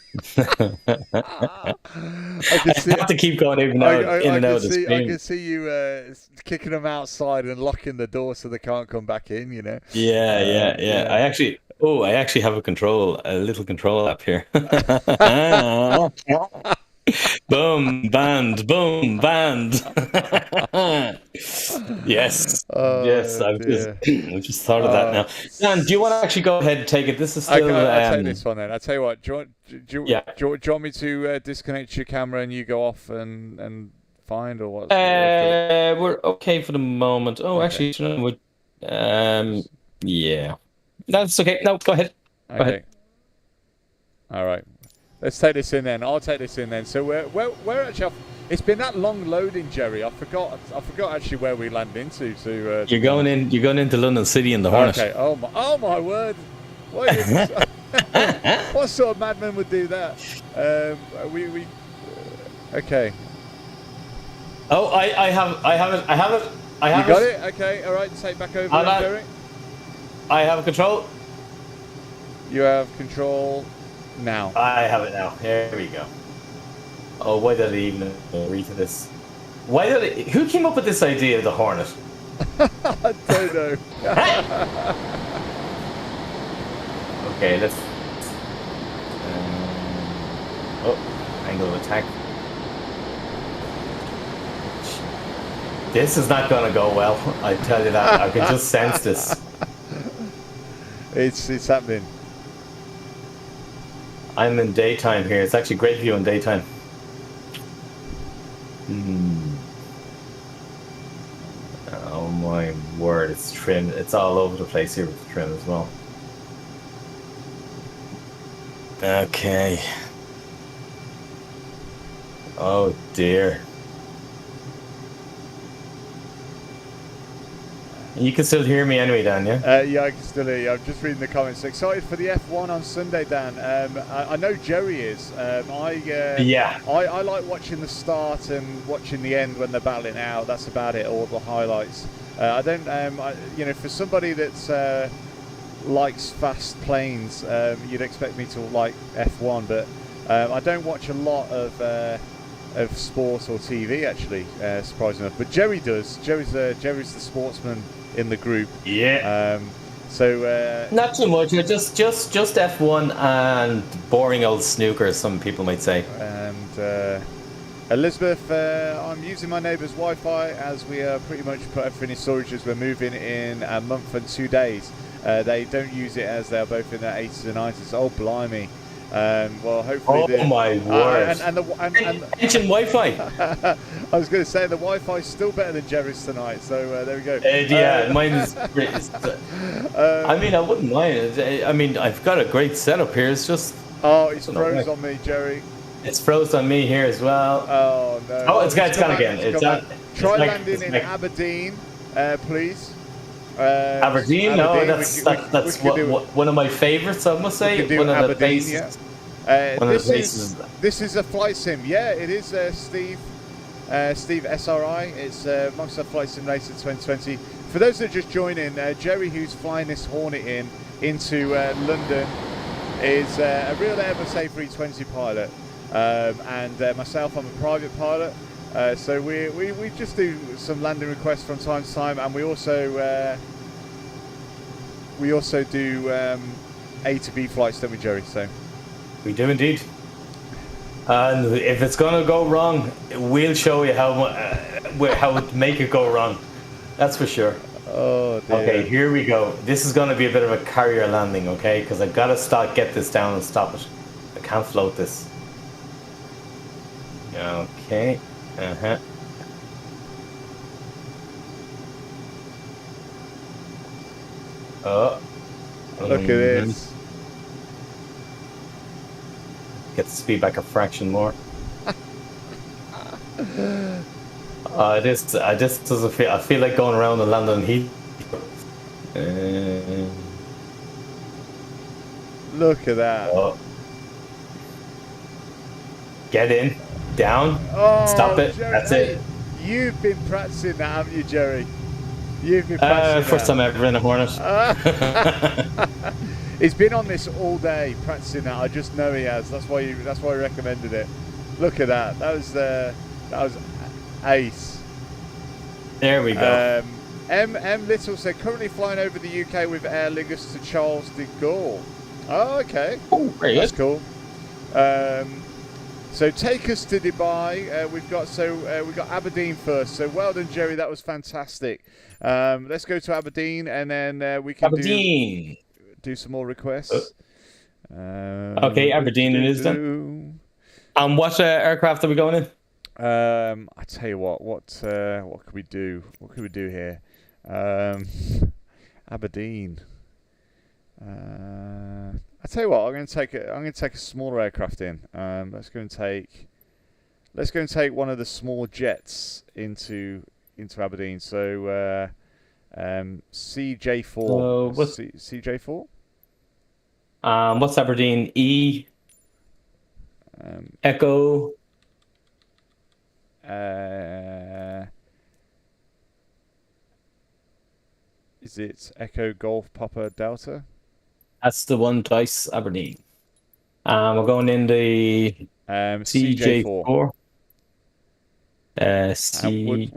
have to keep going in and out of the screen. I can see you kicking them outside and locking the door so they can't come back in. Yeah. I actually have a little control app here. Boom, band. Yes. Yes, I've just thought of that now. Dan, do you want to actually go ahead and take it? This is still... I'll take this one then. I'll tell you what, do you want me to disconnect your camera and you go off and find, or what? We're okay for the moment. Oh, okay. Actually, yeah. That's okay. No, go ahead. Okay. Go ahead. All right. Let's take this in then. I'll take this in then. So we're actually. It's been that long loading, Jerry. I forgot actually where we landed into. You're going into London City in the Hornet. Okay. Oh my word. What sort of madman would do that? Okay. Oh, I have it. You got it. Okay. All right. Take back over, then, Jerry. I have control. You have control. Now. I have it now. Here we go. Oh, why did I even agree to this? Who came up with this idea of the Hornet? I don't know. Okay, let's... angle of attack. This is not going to go well, I tell you that. I can just sense this. It's happening. I'm in daytime here. It's actually great view in daytime. Oh my word, it's trim. It's all over the place here with the trim as well. Okay. Oh dear. You can still hear me anyway, Dan, yeah? Yeah, I can still hear you. I'm just reading the comments. Excited for the F1 on Sunday, Dan. I know Jerry is. I like watching the start and watching the end when they're battling out. That's about it, all the highlights. I don't, for somebody that likes fast planes, you'd expect me to like F1, but I don't watch a lot of sports or TV, actually, surprisingly enough. But Jerry does. Jerry's the sportsman in the group. Yeah. So not too much. Just F1 and boring old snooker, some people might say. And Elizabeth, I'm using my neighbour's Wi-Fi as we are pretty much put everything in storage as we're moving in a month and 2 days. They don't use it as they're both in their 80s and 90s. Oh blimey. Well, hopefully. Oh my word! And mention Wi-Fi. I was going to say the Wi-Fi's still better than Jerry's tonight. So there we go. Yeah, mine is. I mean, I wouldn't mind it. I mean, I've got a great setup here. It's just. Oh, it's froze on me, Jerry. It's froze on me here as well. Oh no! Oh, it's gone again. Try landing in Aberdeen, please. Aberdeen? No, that's we could do, one of my favourites, I must say. we could do One of the Aberdeen, places. yeah. One of This the is places. a flight sim. Yeah, it is Steve SRI. It's Microsoft Flight Simulator 2020. For those that are just joining, Jerry, who's flying this Hornet into London, is a real Airbus A320 pilot, and myself, I'm a private pilot. So we just do some landing requests from time to time, and we also do A to B flights, don't we, Jerry? So We do indeed. And if it's gonna go wrong, we'll show you how to make it go wrong. That's for sure. Oh dear. Okay, here we go. This is gonna be a bit of a carrier landing, okay? Because I've got to get this down and stop it. I can't float this. Okay. Oh. Look at this. Get the speed back a fraction more. This doesn't feel. I feel like going around and landing heat. Look at that. Oh. Get in, down, Oh, stop it. Jerry, That's hey, it. You've been practicing that, haven't you, Jerry? You've been practicing First time ever in a Hornet. He's been on this all day practicing that. I just know he has. That's why I recommended it. Look at that. That was ace. There we go. M Little said currently flying over the UK with Aer Lingus to Charles de Gaulle. Oh, okay. Oh, very That's good. cool. So take us to Dubai. We've got Aberdeen first. So well done, Jerry. That was fantastic. Let's go to Aberdeen, and then we can do some more requests. Okay, Aberdeen it is then. And what aircraft are we going in? I tell you what could we do? What could we do here? Aberdeen. I tell you what, I'm going to take a smaller aircraft in. Let's go and take one of the small jets into Aberdeen. So CJ4. CJ4. What's Aberdeen? E. Echo. Is it Echo Golf Papa Delta? That's the one, Dice Aberdeen. We're going in the CJ4. We'll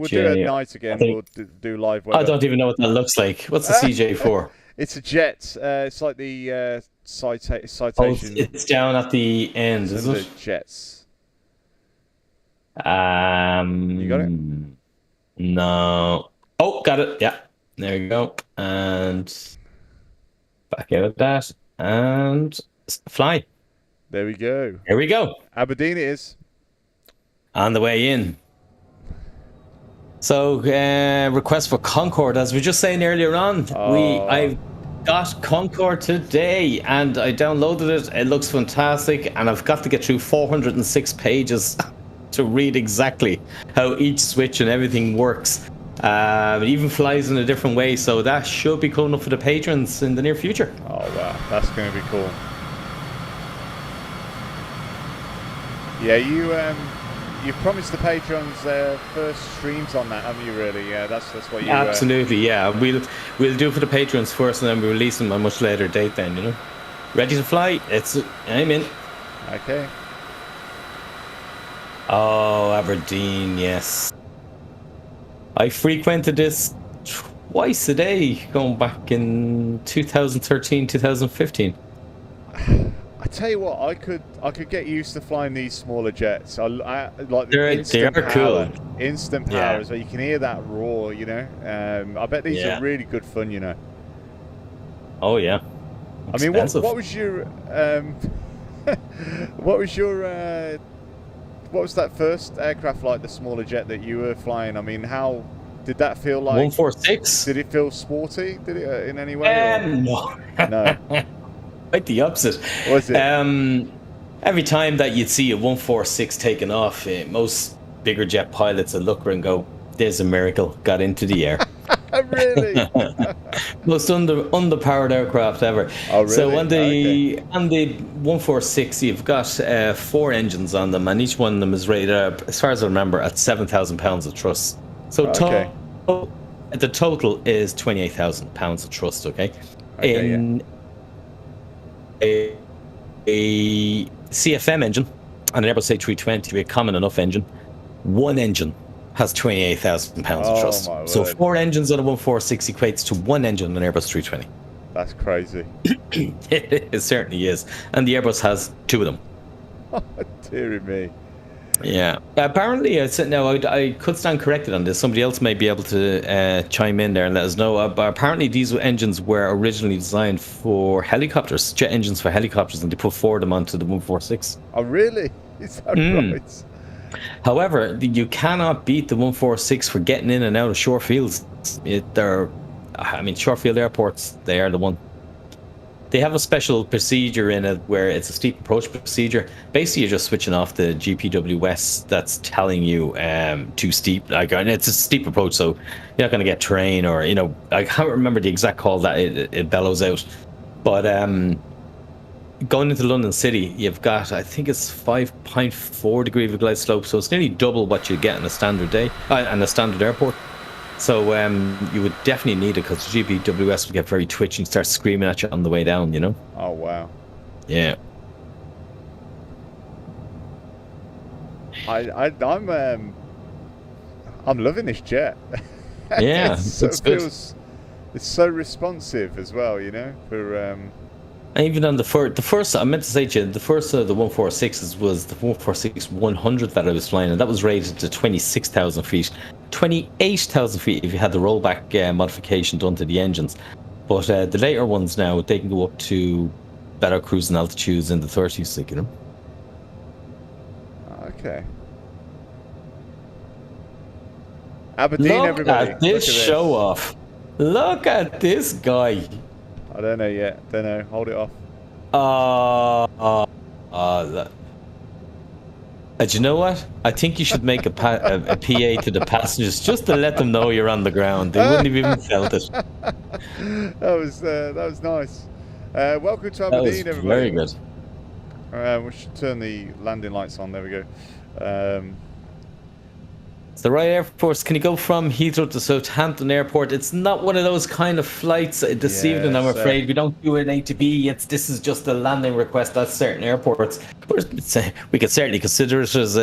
do it at night again. We'll do live weather. I don't even know what that looks like. What's the CJ4? It's a jet. It's like the citation. Oh, it's down at the end, isn't it? Jets. You got it? No. Oh, got it. Yeah. There you go. And back out of that. And fly. There we go. Here we go. Aberdeen it is. On the way in. So, request for Concorde. As we were just saying earlier on, I've got Concorde today, and I downloaded it. It looks fantastic, and I've got to get through 406 pages to read exactly how each switch and everything works. It even flies in a different way, so that should be cool enough for the patrons in the near future. Oh wow, that's going to be cool. Yeah, you promised the patrons first streams on that, haven't you? Really? Yeah, that's what you. Absolutely, yeah. We'll do it for the patrons first, and then we release them at a much later date. Then, you know, ready to fly. I'm in. Okay. Oh, Aberdeen, yes. I frequented this twice a day, going back in 2013, 2015. I tell you what, I could get used to flying these smaller jets. I like the instant power. Cool. Instant power, so you can hear that roar. You know, I bet these are really good fun. You know. Oh yeah. Expensive. I mean, what was your what was that first aircraft like, the smaller jet that you were flying? I mean, how did that feel like? 146. Did it feel sporty? Did it in any way? No. No. Quite the opposite. Was it? Every time that you'd see a 146 taking off, most bigger jet pilots would look and go, "There's a miracle, got into the air." Really? Most underpowered aircraft ever. Oh, really? So on Okay. the 146, you've got 4 engines on them, and each one of them is rated, as far as I remember, at 7,000 pounds of thrust. So Okay. the total is 28,000 pounds of thrust. Okay, Okay. Yeah. in a CFM engine and an Airbus A320, a common enough engine, one engine has 28,000 pounds of Oh thrust. my So word. 4 engines on a 146 equates to one engine on an Airbus 320. That's crazy. It certainly is. And the Airbus has 2 of them. Oh, dearie me. Yeah. Apparently, I could stand corrected on this. Somebody else may be able to chime in there and let us know. But apparently, these engines were originally designed for helicopters, jet engines for helicopters, and they put 4 of them onto the 146. Oh, really? Is that right? However, you cannot beat the 146 for getting in and out of short fields. Short field airports, they are the one. They have a special procedure in it where it's a steep approach procedure. Basically, you're just switching off the GPWS that's telling you too steep. And it's a steep approach, so you're not going to get terrain or, I can't remember the exact call that it bellows out. But going into London City, you've got, I think it's 5.4 degree of a glide slope, so it's nearly double what you get in a standard day and a standard airport. So you would definitely need it because the GPWS would get very twitchy and start screaming at you on the way down, Oh, wow. Yeah. I'm loving this jet. Yeah, it feels it's so responsive as well, for And even on the first, I meant to say to you, the first of the 146s was the 146-100 that I was flying, and that was rated to 26,000 feet. 28,000 feet if you had the rollback modification done to the engines. But the later ones now, they can go up to better cruising altitudes in the 30s, Okay. Aberdeen, Look everybody. at this show off. Look at this guy. I don't know yet. Don't know. Hold it off. Do you know what? I think you should make a PA to the passengers just to let them know you're on the ground. They wouldn't have even felt it. That was nice. Welcome to That was Aberdeen, everybody. very good. We should turn the landing lights on. There we go. It's the right Air Force. Can you go from Heathrow to Southampton Airport? It's not one of those kind of flights this evening, I'm afraid. We don't do an A to B. This is just a landing request at certain airports. But we could certainly consider it as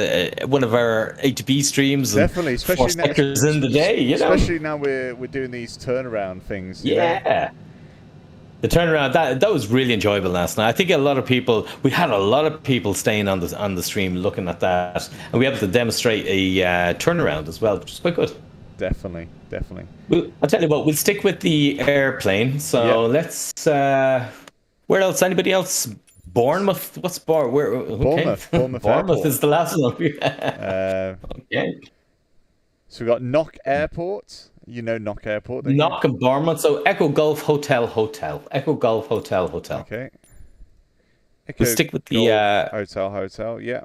one of our A to B streams. Definitely, especially now, in the day, Especially now we're doing these turnaround things. Yeah. The turnaround, that was really enjoyable last night. I think we had a lot of people staying on the stream looking at that, and we were able to demonstrate a turnaround as well, which is quite good. Definitely. I'll tell you what, we'll stick with the airplane. So let's. Where else? Anybody else? Bournemouth. What's Bournemouth. Bournemouth is the last one. Okay. So we've got Knock Airport. You know Knock Airport. Knock and Bournemouth. So Echo Golf Hotel. Echo Golf Hotel. Okay. We'll stick with the hotel. Yeah.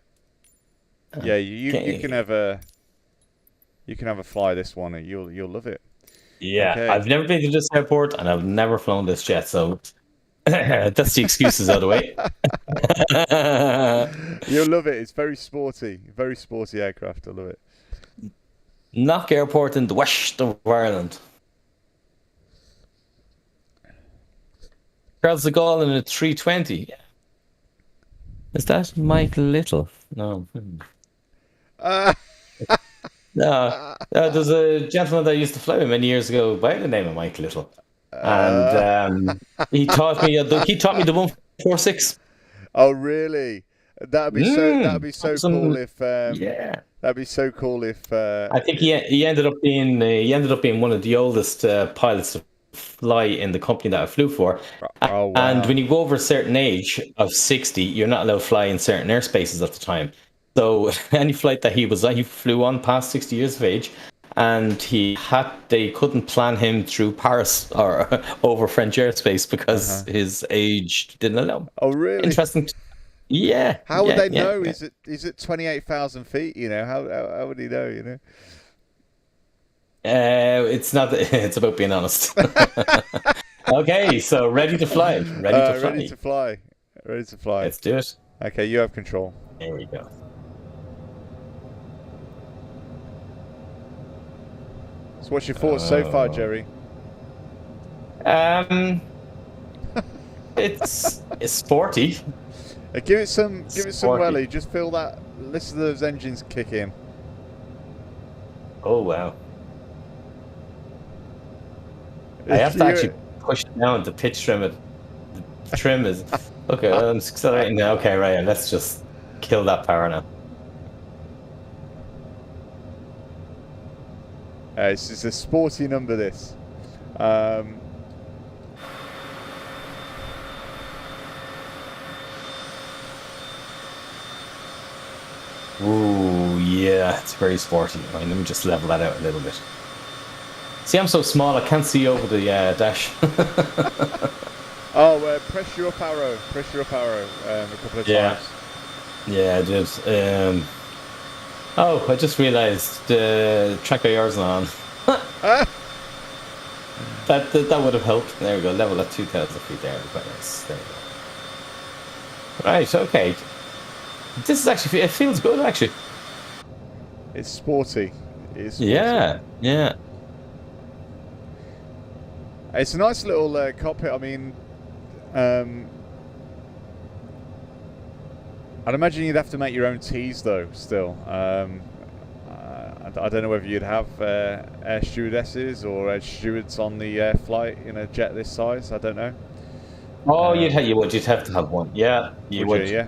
Yeah. You can have a fly this one, and you'll love it. Yeah. Okay. I've never been to this airport, and I've never flown this jet, so that's the excuses out of the way. You'll love it. It's very sporty aircraft. I love it. Knock Airport in the west of Ireland. Charles de Gaulle in a 320. Yeah. Is that Mike Little? No. No. There's a gentleman that used to fly many years ago by the name of Mike Little. And he taught me the 146. Oh, really? That'd be so cool if that'd be so cool if I think he ended up being one of the oldest pilots to fly in the company that I flew for. Oh, wow. And when you go over a certain age of 60, you're not allowed to fly in certain airspaces at the time. So any flight that he flew on past 60 years of age, and they couldn't plan him through Paris or over French airspace because his age didn't allow him. Oh, really? Interesting. Yeah. How would they know? Is it 28,000 feet? How would he know? It's not. It's about being honest. Okay, so ready to fly. Ready to fly. Ready to fly. Ready to fly. Let's do it. Okay, you have control. There we go. So what's your thoughts so far, Jerry? It's sporty. Give it some Sporty. welly. Just feel that. Listen to those engines kick in. Oh wow! I have to actually push it down to pitch trim it. The trim is okay. I'm accelerating now. Okay, right. Let's just kill that power now. It's just a sporty number. This. Ooh, yeah, it's very sporty. Right, let me just level that out a little bit. See, I'm so small, I can't see over the dash. Oh, press your up arrow. Press your up arrow a couple of times. Yeah, I did. Oh, I just realised the track IR is on. That would have helped. There we go. Level at 2,000 feet there. Quite nice. There we go. Right. Okay. This is actually. It feels good actually. It's sporty. It's sporty. Yeah. Yeah. It's a nice little cockpit. I mean, I'd imagine you'd have to make your own teas though. Still, I don't know whether you'd have air stewardesses or air stewards on the flight in a jet this size. I don't know. Oh, you'd have to have one. Yeah, you would. Yeah.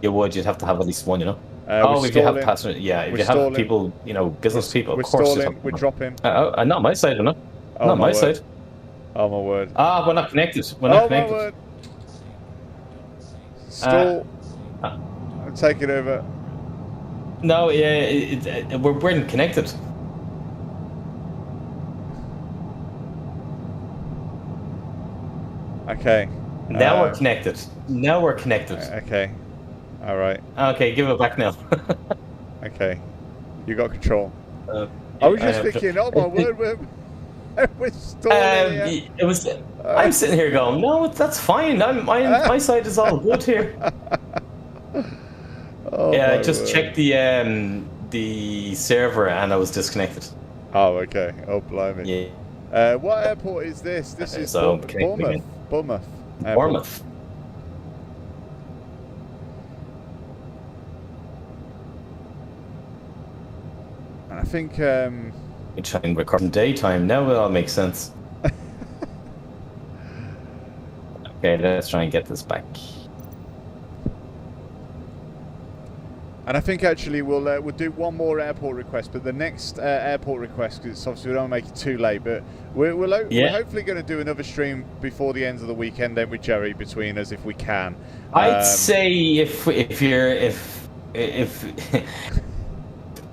You would. You'd have to have at least one. You know. If you have passenger, yeah. If you have people, you know, business people, of course. We're dropping. Not my side, not. Oh, not my side. Oh my word. We're not connected. We're not connected. My word. Stall. I'm taking over. No, yeah, we're connected. Okay. Now we're connected. Now we're connected. Okay. All right. Okay, give it back now. Okay. You got control. I was just thinking, oh my word, we're stalling here. It was. I'm sitting here going, no, that's fine. My side is all good here. Oh, yeah, I just checked the server and I was disconnected. Oh, okay. Oh, blimey. Yeah. What airport is this? This is Bournemouth. Bournemouth. Bournemouth. I think. We try and record in daytime. Now it all makes sense. Okay, let's try and get this back. And I think actually we'll do one more airport request, but the next airport request, because obviously we don't want to make it too late, but we're hopefully going to do another stream before the end of the weekend then with Jerry between us if we can. I'd say if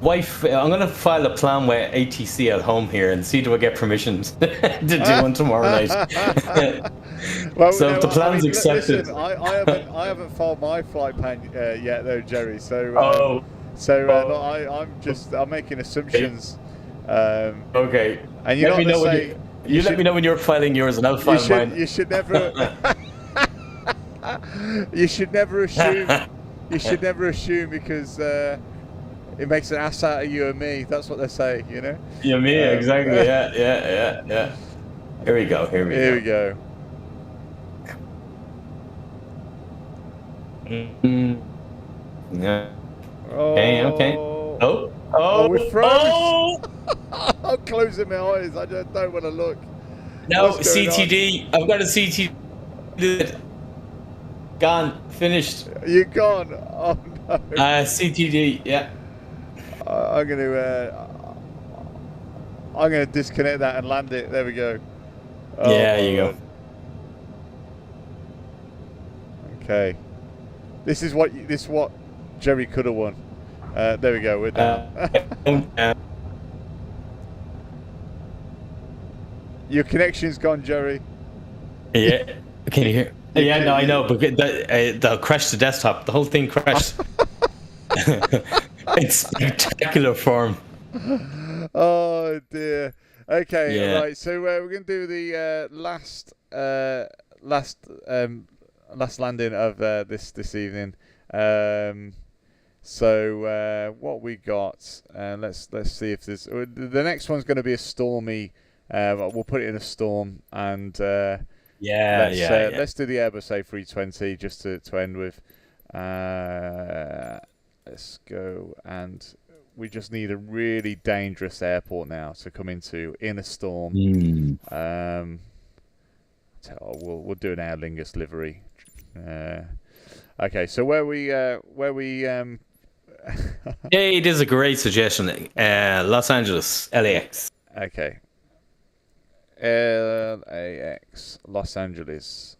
wife, I'm going to file a plan with ATC at home here and see do I get permission to do one tomorrow night. Well, so if the plan's accepted. Listen, I haven't filed my flight plan yet though, Jerry. So I'm making assumptions. Okay. And you're let me not know say. Let me know when you're filing yours and I'll file mine. You should never. You should never assume. You should never assume because. It makes an ass out of you and me. That's what they say, you know? Yeah, me, exactly. Yeah. Here we go. Here we go. Yeah. Okay. Oh, we froze. I'm closing my eyes. I just don't want to look. No, CTD. I've got a CTD. Gone. Finished. You're gone. Oh, no. CTD, yeah. I'm gonna disconnect that and land it. There we go. Oh, yeah, you go. Okay. This is what Jerry could have won. There we go. We're down. Your connection's gone, Jerry. Yeah. Can you hear? Yeah, no, I know, but they'll crash the desktop. The whole thing crashed. It's spectacular form. Oh dear. Okay, Yeah. right. So we're gonna do the last landing of this evening. So what we got? Let's see if there's the next one's going to be a stormy. We'll put it in a storm, and let's do the Airbus A320 just to end with. Let's go, and we just need a really dangerous airport now to come into in a storm. We'll do an Aer Lingus livery. Okay, so where we It is a great suggestion. Los Angeles, LAX. Okay. LAX, Los Angeles.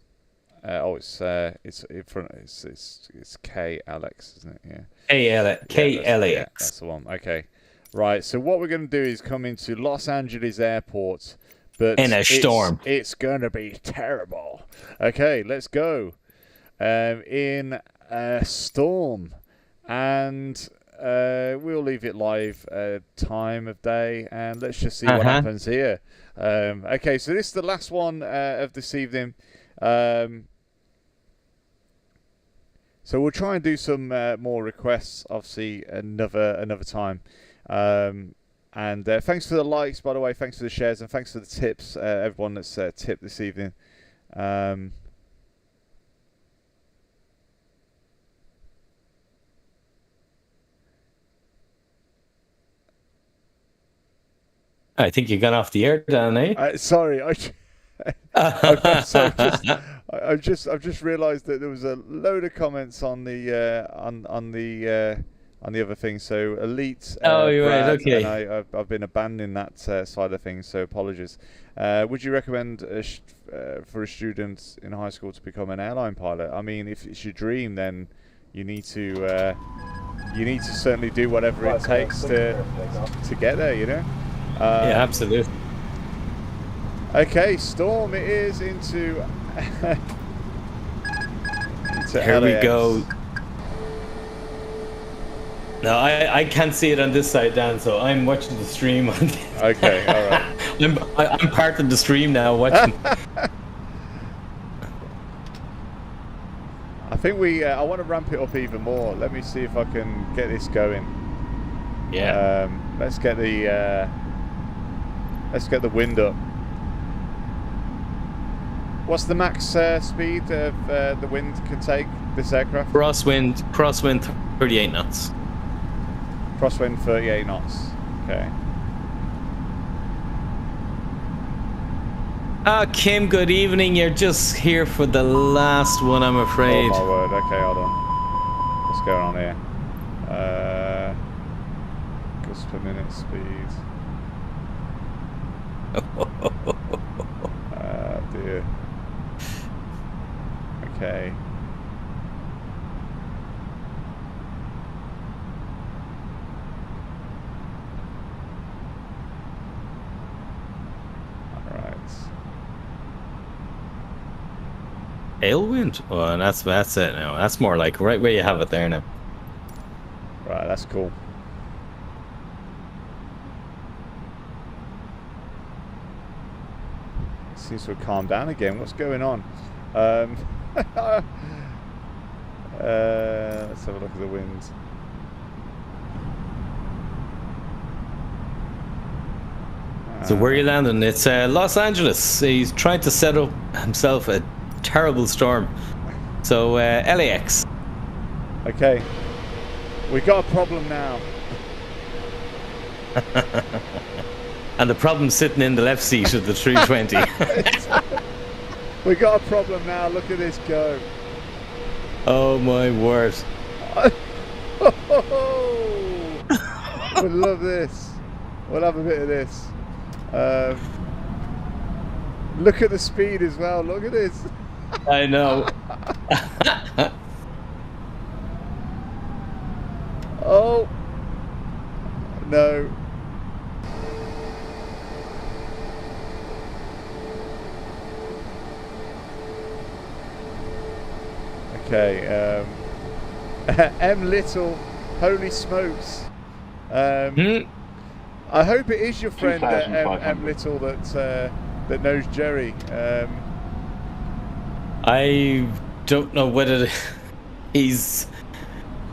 It's in front. It's KLX, isn't it? Yeah. KLAX. Yeah, that's the one. Okay. Right. So what we're going to do is come into Los Angeles Airport, but In a storm. It's going to be terrible. Okay, let's go. In a storm, and we'll leave it live time of day, and let's just see what happens here. Okay, so this is the last one of this evening. So we'll try and do some more requests, obviously, another time. And thanks for the likes, by the way. Thanks for the shares, and thanks for the tips, everyone that's tipped this evening. I think you got off the air, Dan, eh? Sorry, I've just realised that there was a load of comments on the on the other thing. So elite. You're right. Okay. And I've been abandoning that side of things. So apologies. Would you recommend for a student in high school to become an airline pilot? I mean, if it's your dream, then you need to certainly do whatever it takes to get there. You know. Yeah, absolutely. Okay, storm it is into Here LAX. we go. No, I can't see it on this side, Dan, so I'm watching the stream on this. Okay, all right. I'm part of the stream now, watching. I think I want to ramp it up even more. Let me see if I can get this going. Yeah. Let's get the wind up. What's the max speed of the wind can take this aircraft? Crosswind 38 knots. Crosswind 38 knots. Okay. Kim, good evening. You're just here for the last one, I'm afraid. Oh my word. Okay, hold on. What's going on here? Gust per minute speed. Dear. Okay. Alright. Tailwind? Oh, and that's it now. That's more like right where you have it there now. Right, that's cool. Seems to have calmed down again. What's going on? Let's have a look at the wind. So where are you landing? It's Los Angeles. He's trying to set up himself a terrible storm. So LAX. Okay. We got a problem now. And the problem's sitting in the left seat of the 320. We got a problem now. Look at this go. Oh my word. We'll love this. We'll have a bit of this. Look at the speed as well. Look at this. I know. Oh no. Okay, M Little, holy smokes. I hope it is your friend M 2,500. Little that knows Jerry. I don't know whether he's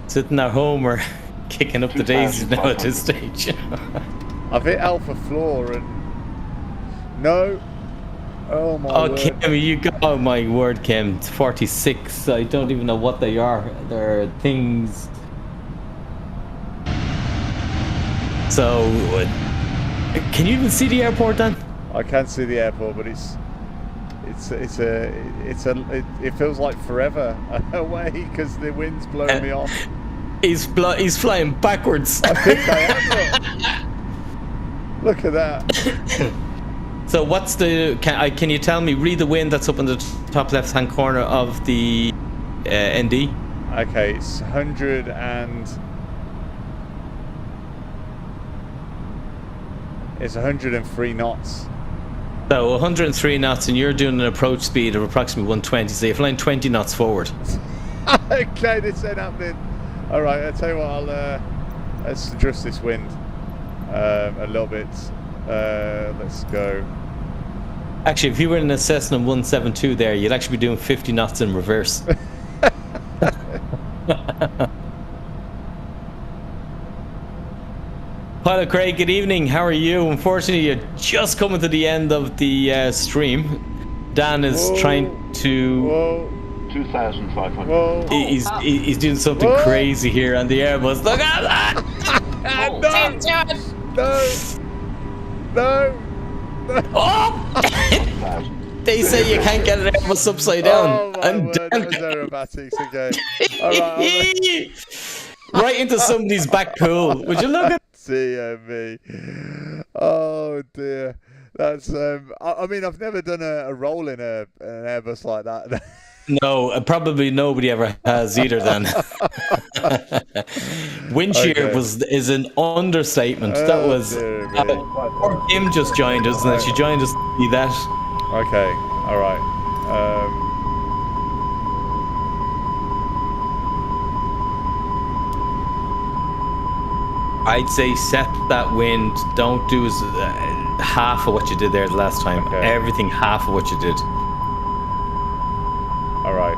sitting at home or kicking up the daisies now at this stage. I've hit alpha floor and no. Oh my Oh, word. Kim, you got, oh my word, Kim, it's 46. I don't even know what they are. They're things. So, can you even see the airport, Dan? I can see the airport, but it feels like forever away because the wind's blowing me off. He's flying backwards. I think I am. Look at that. So what's the? Can you tell me? Read the wind that's up in the top left-hand corner of the ND. Okay, it's 100 and it's 103 knots. So 103 knots, and you're doing an approach speed of approximately 120. So you're flying 20 knots forward. Okay, this ain't happening. All right, I'll tell you what. Let's adjust this wind a little bit. Let's go. Actually, if you were in a Cessna 172 there, you'd actually be doing 50 knots in reverse. Pilot Craig, good evening. How are you? Unfortunately, you're just coming to the end of the stream. Dan is trying to. Whoa. 2,500. Whoa. He's doing something crazy here on the Airbus. Look at that! No. Oh! They say you can't get an Airbus upside down. Oh my word, that was aerobatics again. All right, right into somebody's back pool. Would you look at? dear me. Oh dear. That's I mean, I've never done a roll in an Airbus like that. No, probably nobody ever has either. Then wind shear is an understatement. That was poor Kim just joined us, and she joined us to see that. Okay, all right. I'd say set that wind. Don't do as half of what you did there the last time. Okay. Everything half of what you did. All right.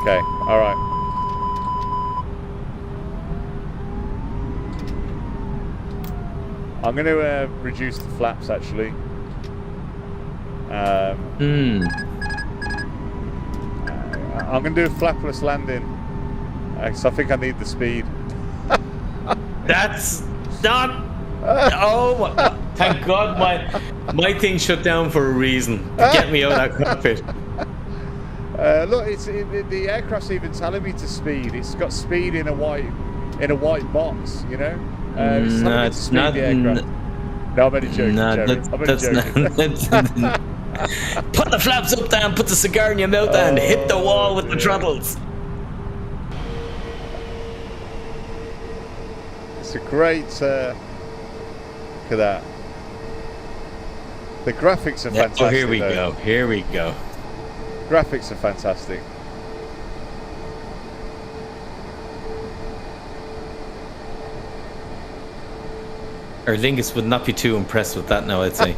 Okay. All right. I'm going to reduce the flaps actually. I'm going to do a flapless landing because I think I need the speed. That's not. Oh, thank God my thing shut down for a reason to get me out of that cockpit. Look, the aircraft's even telling me to speed. It's got speed in a white box, you know. It's telling me to speed the aircraft. No, I'm only joking. Jerry. I'm only joking. Put the flaps up, down. Put the cigar in your mouth, and hit the wall with the throttles. It's a great. Look at that. The graphics are fantastic. Oh, here we go. Here we go. Graphics are fantastic. Aer Lingus would not be too impressed with that now, I'd say.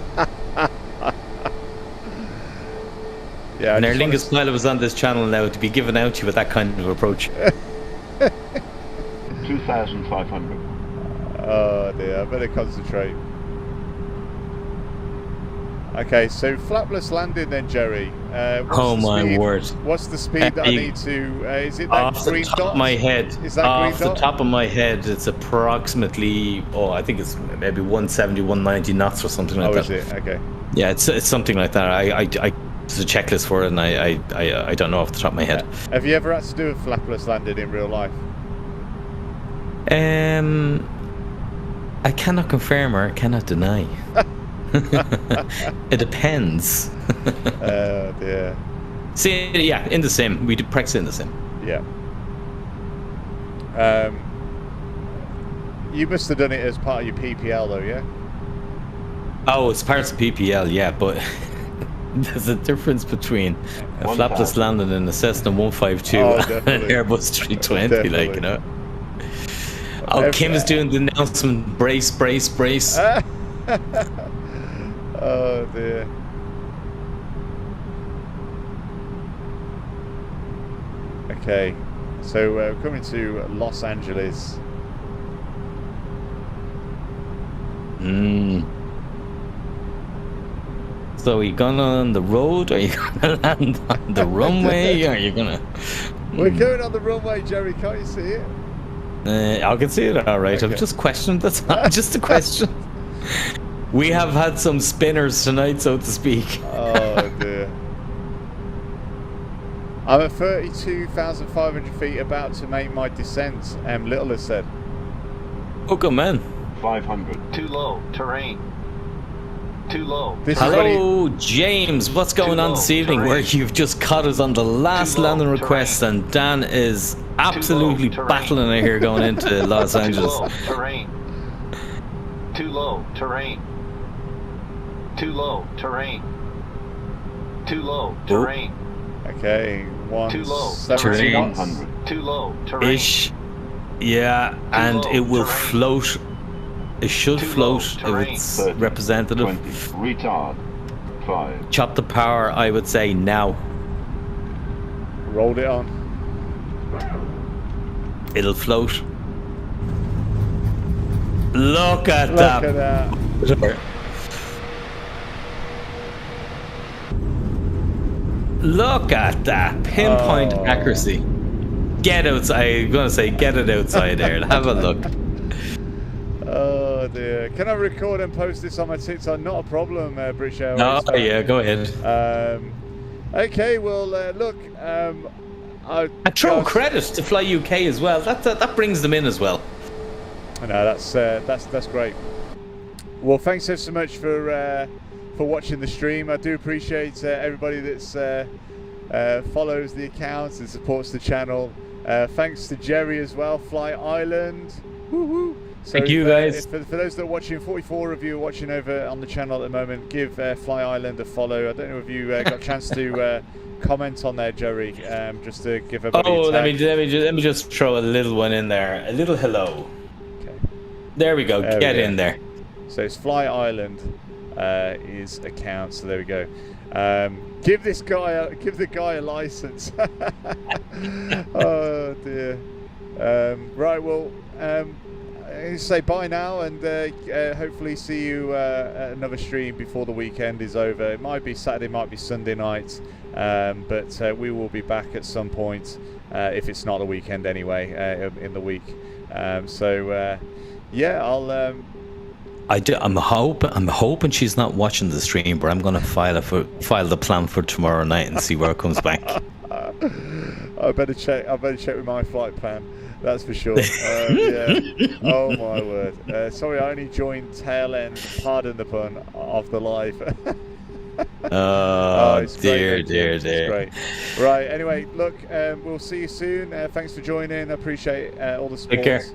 Yeah, and Aer Lingus pilot was on this channel now to be given out to you with that kind of approach. 2,500. Oh dear, I better concentrate. Okay, so flapless landing then, Jerry. Oh my word! What's the speed that I need to? Is it that off green the top dot? of my head? Is that off green the dot? top of my head? It's approximately. Oh, I think it's maybe 170, 190 knots or something like that. Oh, is it? Okay. Yeah, it's something like that. There's a checklist for it, and I don't know off the top of my head. Have you ever had to do a flapless landing in real life? I cannot confirm or I cannot deny. It depends. Oh dear. See, yeah, in the sim. We do practice in the sim. Yeah. You must have done it as part of your PPL though, yeah? Oh, it's part of PPL, yeah, but There's a difference between a 1,000. flapless landing in a Cessna 152 Oh, and an definitely. Airbus 320, like, you know. Oh, Kim is doing the announcement. Brace, brace, brace. Oh dear. Okay, so we're coming to Los Angeles. So are you going on the road? Are you going to land on the runway? Are you going to... We're going on the runway, Jerry. Can't you see it? I can see it all right. Okay. I've just questioned. That's just a question. We have had some spinners tonight, so to speak. Oh dear. I'm at 32,500 feet, about to make my descent. Little has said. Oh, good man. 500. Too low. Terrain. Too low. This is what Hello, James. What's going on low, this evening? terrain. Where you've just caught us on the last Too low, landing request, terrain. and Dan is absolutely terrain. battling it here going into Los Too Angeles. low. Terrain. Too low. Terrain. Too low. Terrain. Too low. Terrain. Okay, Too low. 170 Terrain. knots. 100. Too low. Terrain. Ish. Yeah, and low, it will terrain. float. It should Too float low, if terrain. it's 30, representative. 20. Retard. 5. Chop the power, I would say now. Rolled it on. It'll float. Look at Look that. at that. Look at that. Pinpoint Oh. accuracy. Get outside. I'm going to say get it outside there. Have a look. Oh dear. Can I record and post this on my TikTok? Not a problem, British Airways. Oh, yeah, go ahead. Okay, well, look. And throw credit to Fly UK as well. That brings them in as well. No, that's great. Well, thanks ever so much for watching the stream. I do appreciate everybody that's follows the accounts and supports the channel. Thanks to Jerry as well, Fly Island. Woo-hoo. So Thank you, guys. For those that are watching, 44 of you are watching over on the channel at the moment. Give Fly Island a follow. I don't know if you got a chance to comment on there, Jerry, just to give everybody. Oh, a let tag. me just throw a little one in there. A little hello. Okay. There we go. There we Get go. in there. So it's Fly Island is account. So there we go. Give the guy a license. Oh dear. Right. Well. Say bye now, and hopefully see you at another stream before the weekend is over. It might be Saturday, might be Sunday night, but we will be back at some point if it's not the weekend anyway, in the week. Yeah, I'll. I'm hoping she's not watching the stream, but I'm gonna file the plan for tomorrow night and see where it comes back. I better check with my flight plan. That's for sure. Yeah. Oh my word. Sorry, I only joined tail end. Pardon the pun of the live. Oh, it's dear, great, dear, it's dear. great. Right. Anyway, look. We'll see you soon. Thanks for joining. I appreciate all the support. Take care.